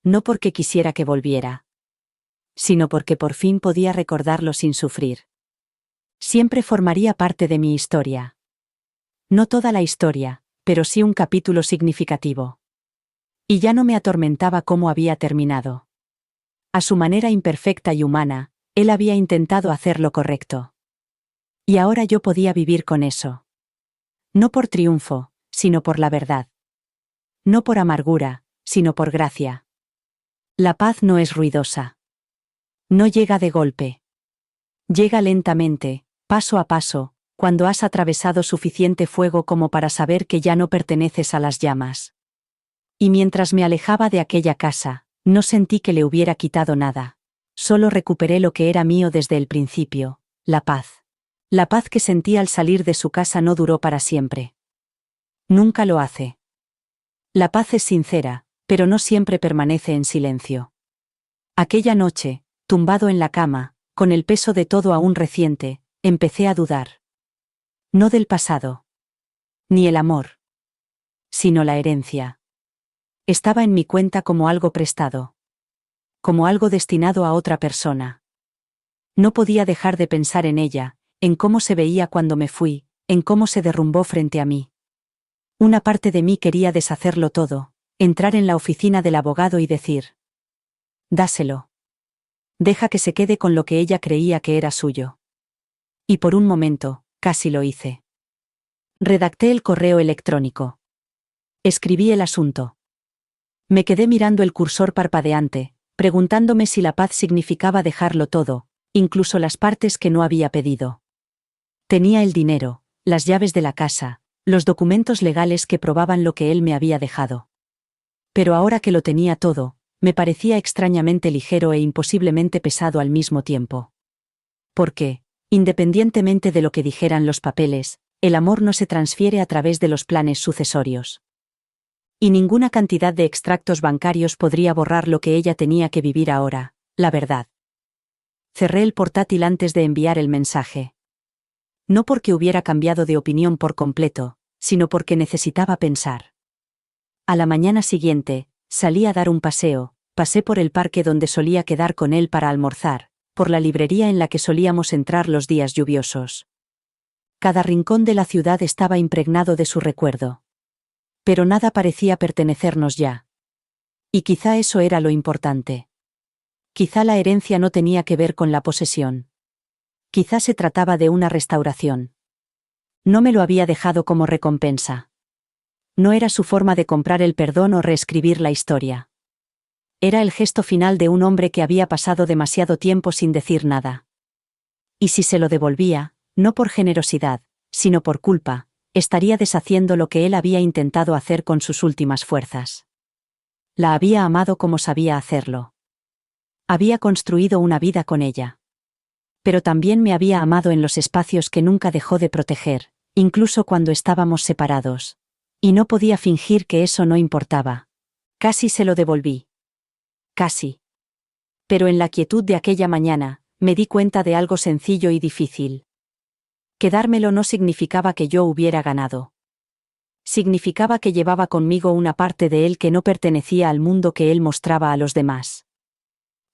No porque quisiera que volviera, sino porque por fin podía recordarlo sin sufrir. Siempre formaría parte de mi historia. No toda la historia, pero sí un capítulo significativo. Y ya no me atormentaba cómo había terminado. A su manera imperfecta y humana, él había intentado hacer lo correcto. Y ahora yo podía vivir con eso. No por triunfo, sino por la verdad. No por amargura, sino por gracia. La paz no es ruidosa. No llega de golpe. Llega lentamente, paso a paso, cuando has atravesado suficiente fuego como para saber que ya no perteneces a las llamas. Y mientras me alejaba de aquella casa, no sentí que le hubiera quitado nada. Solo recuperé lo que era mío desde el principio, la paz. La paz que sentí al salir de su casa no duró para siempre. Nunca lo hace. La paz es sincera, pero no siempre permanece en silencio. Aquella noche, tumbado en la cama, con el peso de todo aún reciente, empecé a dudar. No del pasado. Ni el amor. Sino la herencia. Estaba en mi cuenta como algo prestado. Como algo destinado a otra persona. No podía dejar de pensar en ella, en cómo se veía cuando me fui, en cómo se derrumbó frente a mí. Una parte de mí quería deshacerlo todo, entrar en la oficina del abogado y decir: dáselo. Deja que se quede con lo que ella creía que era suyo. Y por un momento, casi lo hice. Redacté el correo electrónico. Escribí el asunto. Me quedé mirando el cursor parpadeante, preguntándome si la paz significaba dejarlo todo, incluso las partes que no había pedido. Tenía el dinero, las llaves de la casa, los documentos legales que probaban lo que él me había dejado. Pero ahora que lo tenía todo, me parecía extrañamente ligero e imposiblemente pesado al mismo tiempo. Porque, independientemente de lo que dijeran los papeles, el amor no se transfiere a través de los planes sucesorios. Y ninguna cantidad de extractos bancarios podría borrar lo que ella tenía que vivir ahora, la verdad. Cerré el portátil antes de enviar el mensaje. No porque hubiera cambiado de opinión por completo, sino porque necesitaba pensar. A la mañana siguiente, salí a dar un paseo, pasé por el parque donde solía quedar con él para almorzar, por la librería en la que solíamos entrar los días lluviosos. Cada rincón de la ciudad estaba impregnado de su recuerdo. Pero nada parecía pertenecernos ya. Y quizá eso era lo importante. Quizá la herencia no tenía que ver con la posesión. Quizá se trataba de una restauración. No me lo había dejado como recompensa. No era su forma de comprar el perdón o reescribir la historia. Era el gesto final de un hombre que había pasado demasiado tiempo sin decir nada. Y si se lo devolvía, no por generosidad, sino por culpa, estaría deshaciendo lo que él había intentado hacer con sus últimas fuerzas. La había amado como sabía hacerlo. Había construido una vida con ella. Pero también me había amado en los espacios que nunca dejó de proteger, incluso cuando estábamos separados. Y no podía fingir que eso no importaba. Casi se lo devolví. Casi. Pero en la quietud de aquella mañana, me di cuenta de algo sencillo y difícil. Quedármelo no significaba que yo hubiera ganado. Significaba que llevaba conmigo una parte de él que no pertenecía al mundo que él mostraba a los demás.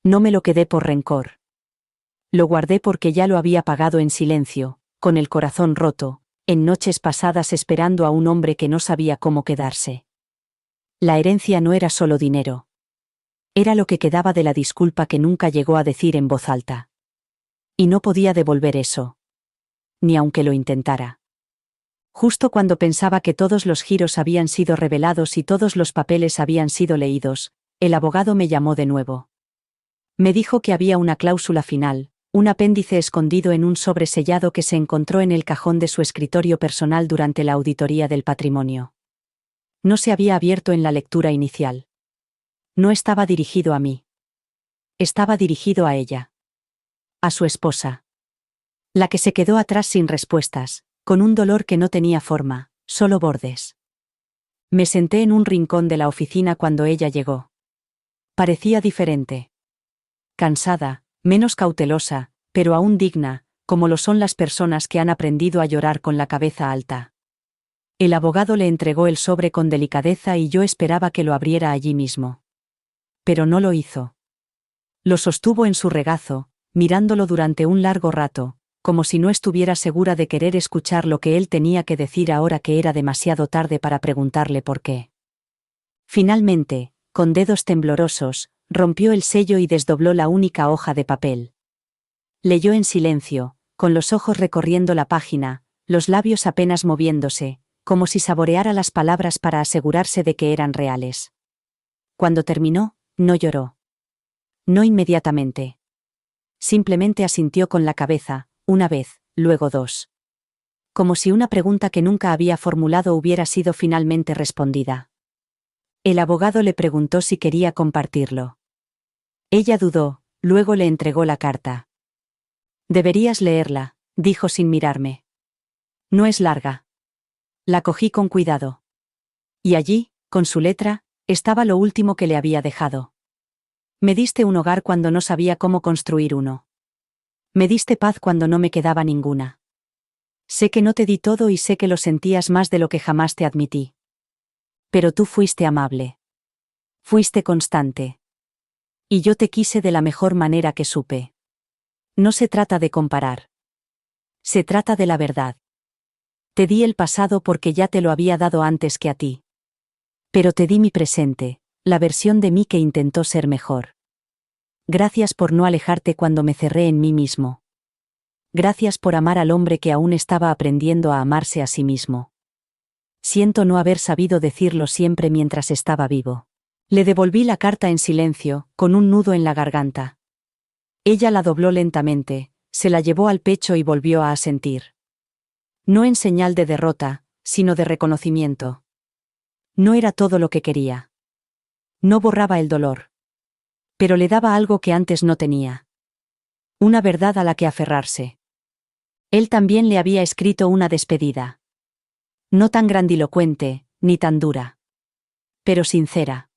No me lo quedé por rencor. Lo guardé porque ya lo había pagado en silencio, con el corazón roto, en noches pasadas esperando a un hombre que no sabía cómo quedarse. La herencia no era solo dinero. Era lo que quedaba de la disculpa que nunca llegó a decir en voz alta. Y no podía devolver eso. Ni aunque lo intentara. Justo cuando pensaba que todos los giros habían sido revelados y todos los papeles habían sido leídos, el abogado me llamó de nuevo. Me dijo que había una cláusula final, un apéndice escondido en un sobre sellado que se encontró en el cajón de su escritorio personal durante la auditoría del patrimonio. No se había abierto en la lectura inicial. No estaba dirigido a mí. Estaba dirigido a ella. A su esposa. La que se quedó atrás sin respuestas, con un dolor que no tenía forma, solo bordes. Me senté en un rincón de la oficina cuando ella llegó. Parecía diferente. Cansada, menos cautelosa, pero aún digna, como lo son las personas que han aprendido a llorar con la cabeza alta. El abogado le entregó el sobre con delicadeza y yo esperaba que lo abriera allí mismo. Pero no lo hizo. Lo sostuvo en su regazo, mirándolo durante un largo rato, como si no estuviera segura de querer escuchar lo que él tenía que decir ahora que era demasiado tarde para preguntarle por qué. Finalmente, con dedos temblorosos, rompió el sello y desdobló la única hoja de papel. Leyó en silencio, con los ojos recorriendo la página, los labios apenas moviéndose, como si saboreara las palabras para asegurarse de que eran reales. Cuando terminó, no lloró. No inmediatamente. Simplemente asintió con la cabeza, una vez, luego dos. Como si una pregunta que nunca había formulado hubiera sido finalmente respondida. El abogado le preguntó si quería compartirlo. Ella dudó, luego le entregó la carta. Deberías leerla, dijo sin mirarme. No es larga. La cogí con cuidado. Y allí, con su letra, estaba lo último que le había dejado. Me diste un hogar cuando no sabía cómo construir uno. Me diste paz cuando no me quedaba ninguna. Sé que no te di todo y sé que lo sentías más de lo que jamás te admití. Pero tú fuiste amable. Fuiste constante. Y yo te quise de la mejor manera que supe. No se trata de comparar. Se trata de la verdad. Te di el pasado porque ya te lo había dado antes que a ti. Pero te di mi presente, la versión de mí que intentó ser mejor. Gracias por no alejarte cuando me cerré en mí mismo. Gracias por amar al hombre que aún estaba aprendiendo a amarse a sí mismo. Siento no haber sabido decirlo siempre mientras estaba vivo. Le devolví la carta en silencio, con un nudo en la garganta. Ella la dobló lentamente, se la llevó al pecho y volvió a asentir. No en señal de derrota, sino de reconocimiento. No era todo lo que quería. No borraba el dolor. Pero le daba algo que antes no tenía. Una verdad a la que aferrarse. Él también le había escrito una despedida. No tan grandilocuente, ni tan dura. Pero sincera.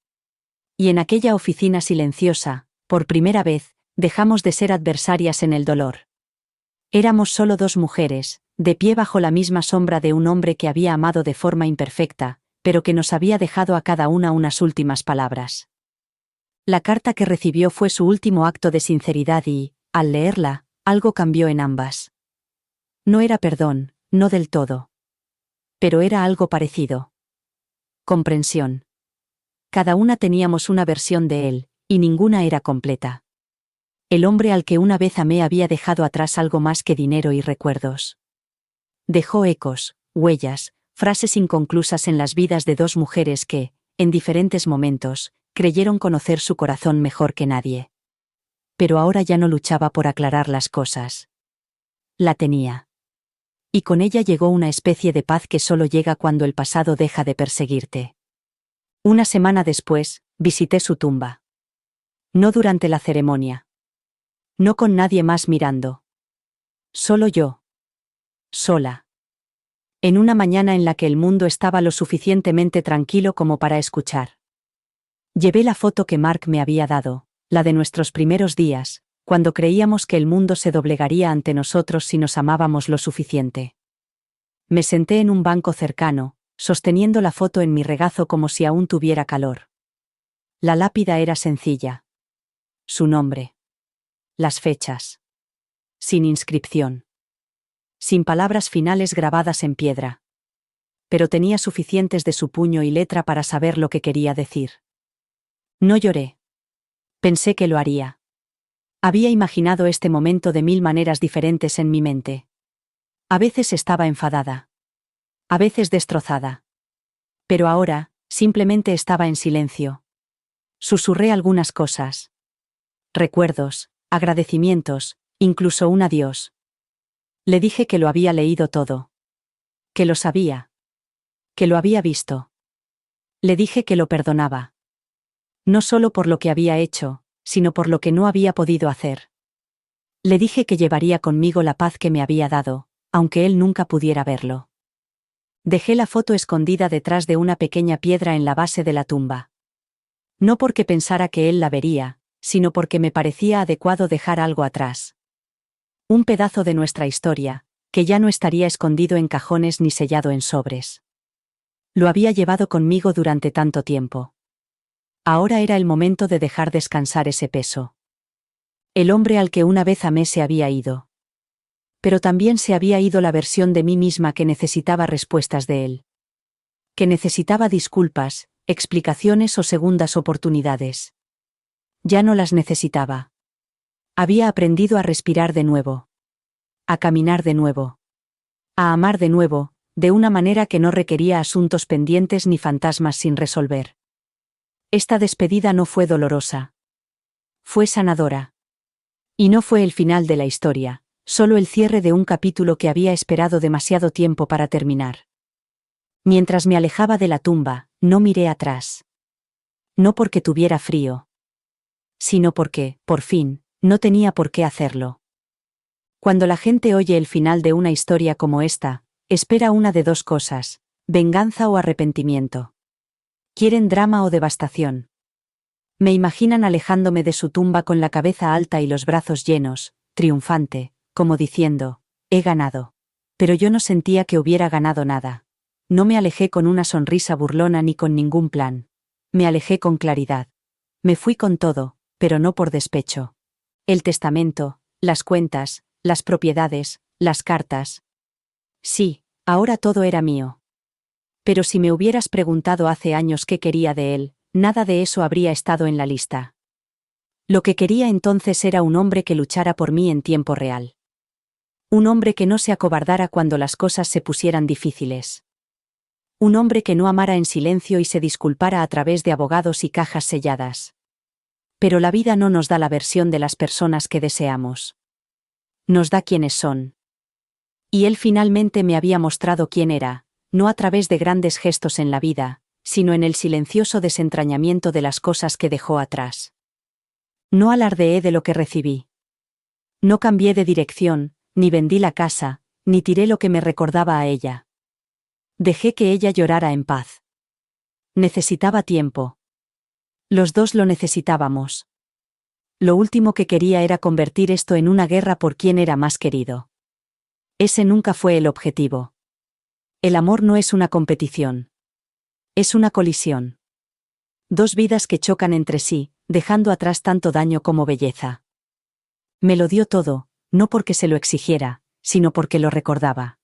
Y en aquella oficina silenciosa, por primera vez, dejamos de ser adversarias en el dolor. Éramos solo dos mujeres, de pie bajo la misma sombra de un hombre que había amado de forma imperfecta, pero que nos había dejado a cada una unas últimas palabras. La carta que recibió fue su último acto de sinceridad y, al leerla, algo cambió en ambas. No era perdón, no del todo. Pero era algo parecido. Comprensión. Cada una teníamos una versión de él, y ninguna era completa. El hombre al que una vez amé había dejado atrás algo más que dinero y recuerdos. Dejó ecos, huellas, frases inconclusas en las vidas de dos mujeres que, en diferentes momentos, creyeron conocer su corazón mejor que nadie. Pero ahora ya no luchaba por aclarar las cosas. La tenía. Y con ella llegó una especie de paz que solo llega cuando el pasado deja de perseguirte. Una semana después, visité su tumba. No durante la ceremonia. No con nadie más mirando. Solo yo. Sola. En una mañana en la que el mundo estaba lo suficientemente tranquilo como para escuchar. Llevé la foto que Mark me había dado, la de nuestros primeros días, cuando creíamos que el mundo se doblegaría ante nosotros si nos amábamos lo suficiente. Me senté en un banco cercano, sosteniendo la foto en mi regazo como si aún tuviera calor. La lápida era sencilla. Su nombre. Las fechas. Sin inscripción. Sin palabras finales grabadas en piedra. Pero tenía suficientes de su puño y letra para saber lo que quería decir. No lloré. Pensé que lo haría. Había imaginado este momento de 1000 maneras diferentes en mi mente. A veces estaba enfadada. A veces destrozada. Pero ahora, simplemente estaba en silencio. Susurré algunas cosas. Recuerdos, agradecimientos, incluso un adiós. Le dije que lo había leído todo. Que lo sabía. Que lo había visto. Le dije que lo perdonaba. No solo por lo que había hecho, sino por lo que no había podido hacer. Le dije que llevaría conmigo la paz que me había dado, aunque él nunca pudiera verlo. Dejé la foto escondida detrás de una pequeña piedra en la base de la tumba. No porque pensara que él la vería, sino porque me parecía adecuado dejar algo atrás. Un pedazo de nuestra historia, que ya no estaría escondido en cajones ni sellado en sobres. Lo había llevado conmigo durante tanto tiempo. Ahora era el momento de dejar descansar ese peso. El hombre al que una vez amé se había ido. Pero también se había ido la versión de mí misma que necesitaba respuestas de él. Que necesitaba disculpas, explicaciones o segundas oportunidades. Ya no las necesitaba. Había aprendido a respirar de nuevo. A caminar de nuevo. A amar de nuevo, de una manera que no requería asuntos pendientes ni fantasmas sin resolver. Esta despedida no fue dolorosa. Fue sanadora. Y no fue el final de la historia, solo el cierre de un capítulo que había esperado demasiado tiempo para terminar. Mientras me alejaba de la tumba, no miré atrás. No porque tuviera frío. Sino porque, por fin, no tenía por qué hacerlo. Cuando la gente oye el final de una historia como esta, espera una de dos cosas: venganza o arrepentimiento. Quieren drama o devastación. Me imaginan alejándome de su tumba con la cabeza alta y los brazos llenos, triunfante, como diciendo, he ganado. Pero yo no sentía que hubiera ganado nada. No me alejé con una sonrisa burlona ni con ningún plan. Me alejé con claridad. Me fui con todo, pero no por despecho. El testamento, las cuentas, las propiedades, las cartas. Sí, ahora todo era mío. Pero si me hubieras preguntado hace años qué quería de él, nada de eso habría estado en la lista. Lo que quería entonces era un hombre que luchara por mí en tiempo real. Un hombre que no se acobardara cuando las cosas se pusieran difíciles. Un hombre que no amara en silencio y se disculpara a través de abogados y cajas selladas. Pero la vida no nos da la versión de las personas que deseamos. Nos da quienes son. Y él finalmente me había mostrado quién era, no a través de grandes gestos en la vida, sino en el silencioso desentrañamiento de las cosas que dejó atrás. No alardeé de lo que recibí. No cambié de dirección, ni vendí la casa, ni tiré lo que me recordaba a ella. Dejé que ella llorara en paz. Necesitaba tiempo. Los dos lo necesitábamos. Lo último que quería era convertir esto en una guerra por quien era más querido. Ese nunca fue el objetivo. El amor no es una competición. Es una colisión. Dos vidas que chocan entre sí, dejando atrás tanto daño como belleza. Me lo dio todo, no porque se lo exigiera, sino porque lo recordaba.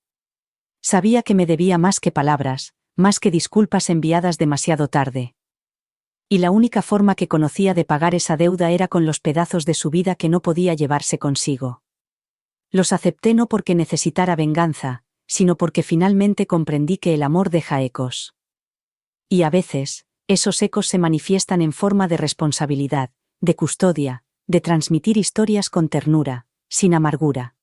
Sabía que me debía más que palabras, más que disculpas enviadas demasiado tarde. Y la única forma que conocía de pagar esa deuda era con los pedazos de su vida que no podía llevarse consigo. Los acepté no porque necesitara venganza, sino porque finalmente comprendí que el amor deja ecos. Y a veces, esos ecos se manifiestan en forma de responsabilidad, de custodia, de transmitir historias con ternura, sin amargura.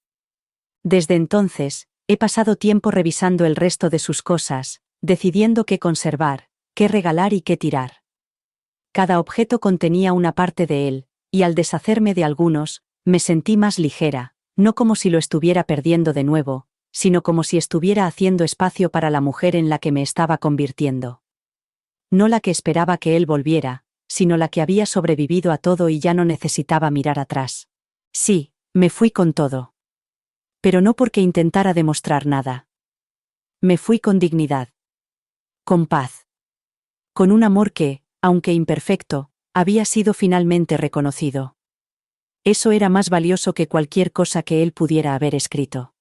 Desde entonces, he pasado tiempo revisando el resto de sus cosas, decidiendo qué conservar, qué regalar y qué tirar. Cada objeto contenía una parte de él, y al deshacerme de algunos, me sentí más ligera, no como si lo estuviera perdiendo de nuevo, sino como si estuviera haciendo espacio para la mujer en la que me estaba convirtiendo. No la que esperaba que él volviera, sino la que había sobrevivido a todo y ya no necesitaba mirar atrás. Sí, me fui con todo. Pero no porque intentara demostrar nada. Me fui con dignidad. Con paz. Con un amor que, aunque imperfecto, había sido finalmente reconocido. Eso era más valioso que cualquier cosa que él pudiera haber escrito.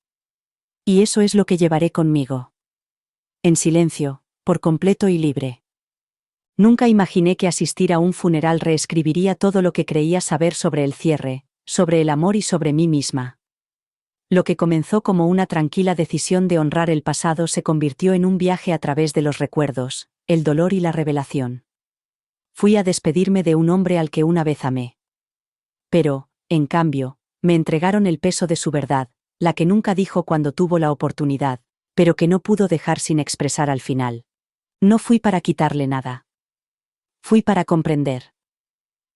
Y eso es lo que llevaré conmigo. En silencio, por completo y libre. Nunca imaginé que asistir a un funeral reescribiría todo lo que creía saber sobre el cierre, sobre el amor y sobre mí misma. Lo que comenzó como una tranquila decisión de honrar el pasado se convirtió en un viaje a través de los recuerdos, el dolor y la revelación. Fui a despedirme de un hombre al que una vez amé. Pero, en cambio, me entregaron el peso de su verdad, la que nunca dijo cuando tuvo la oportunidad, pero que no pudo dejar sin expresar al final. No fui para quitarle nada. Fui para comprender.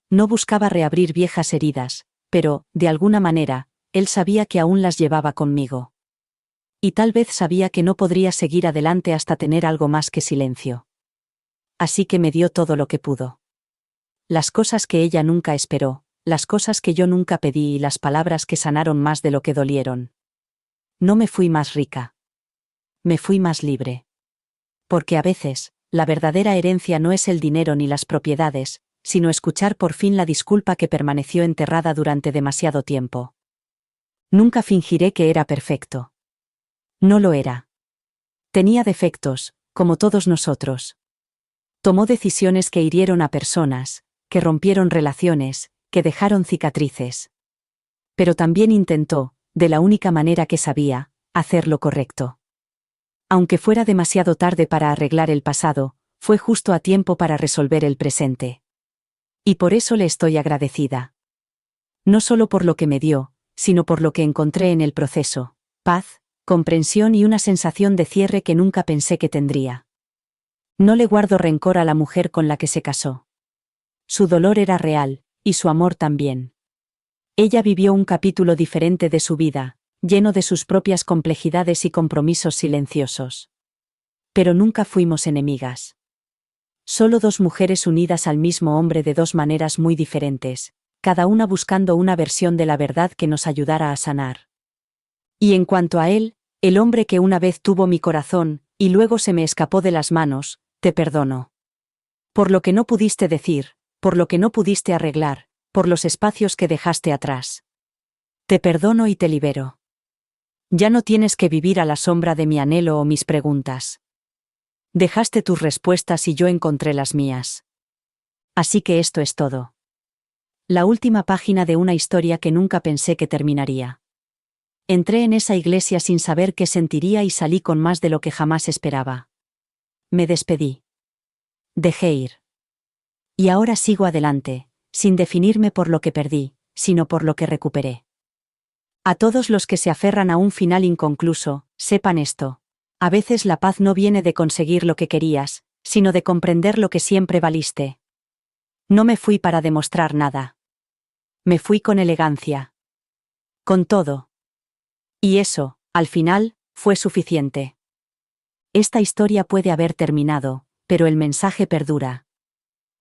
No buscaba reabrir viejas heridas, pero, de alguna manera, él sabía que aún las llevaba conmigo. Y tal vez sabía que no podría seguir adelante hasta tener algo más que silencio. Así que me dio todo lo que pudo. Las cosas que ella nunca esperó, las cosas que yo nunca pedí y las palabras que sanaron más de lo que dolieron. No me fui más rica. Me fui más libre. Porque a veces, la verdadera herencia no es el dinero ni las propiedades, sino escuchar por fin la disculpa que permaneció enterrada durante demasiado tiempo. Nunca fingiré que era perfecto. No lo era. Tenía defectos, como todos nosotros. Tomó decisiones que hirieron a personas, que rompieron relaciones, que dejaron cicatrices. Pero también intentó, de la única manera que sabía, hacer lo correcto. Aunque fuera demasiado tarde para arreglar el pasado, fue justo a tiempo para resolver el presente. Y por eso le estoy agradecida. No solo por lo que me dio, sino por lo que encontré en el proceso: paz, comprensión y una sensación de cierre que nunca pensé que tendría. No le guardo rencor a la mujer con la que se casó. Su dolor era real, y su amor también. Ella vivió un capítulo diferente de su vida, lleno de sus propias complejidades y compromisos silenciosos. Pero nunca fuimos enemigas. Solo dos mujeres unidas al mismo hombre de dos maneras muy diferentes, cada una buscando una versión de la verdad que nos ayudara a sanar. Y en cuanto a él, el hombre que una vez tuvo mi corazón, y luego se me escapó de las manos, te perdono. Por lo que no pudiste decir, por lo que no pudiste arreglar, por los espacios que dejaste atrás. Te perdono y te libero. Ya no tienes que vivir a la sombra de mi anhelo o mis preguntas. Dejaste tus respuestas y yo encontré las mías. Así que esto es todo. La última página de una historia que nunca pensé que terminaría. Entré en esa iglesia sin saber qué sentiría y salí con más de lo que jamás esperaba. Me despedí. Dejé ir. Y ahora sigo adelante, sin definirme por lo que perdí, sino por lo que recuperé. A todos los que se aferran a un final inconcluso, sepan esto: a veces la paz no viene de conseguir lo que querías, sino de comprender lo que siempre valiste. No me fui para demostrar nada. Me fui con elegancia. Con todo. Y eso, al final, fue suficiente. Esta historia puede haber terminado, pero el mensaje perdura.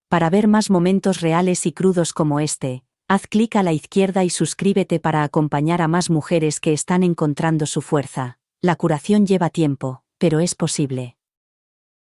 Para ver más momentos reales y crudos como este, haz clic a la izquierda y suscríbete para acompañar a más mujeres que están encontrando su fuerza. La curación lleva tiempo, pero es posible.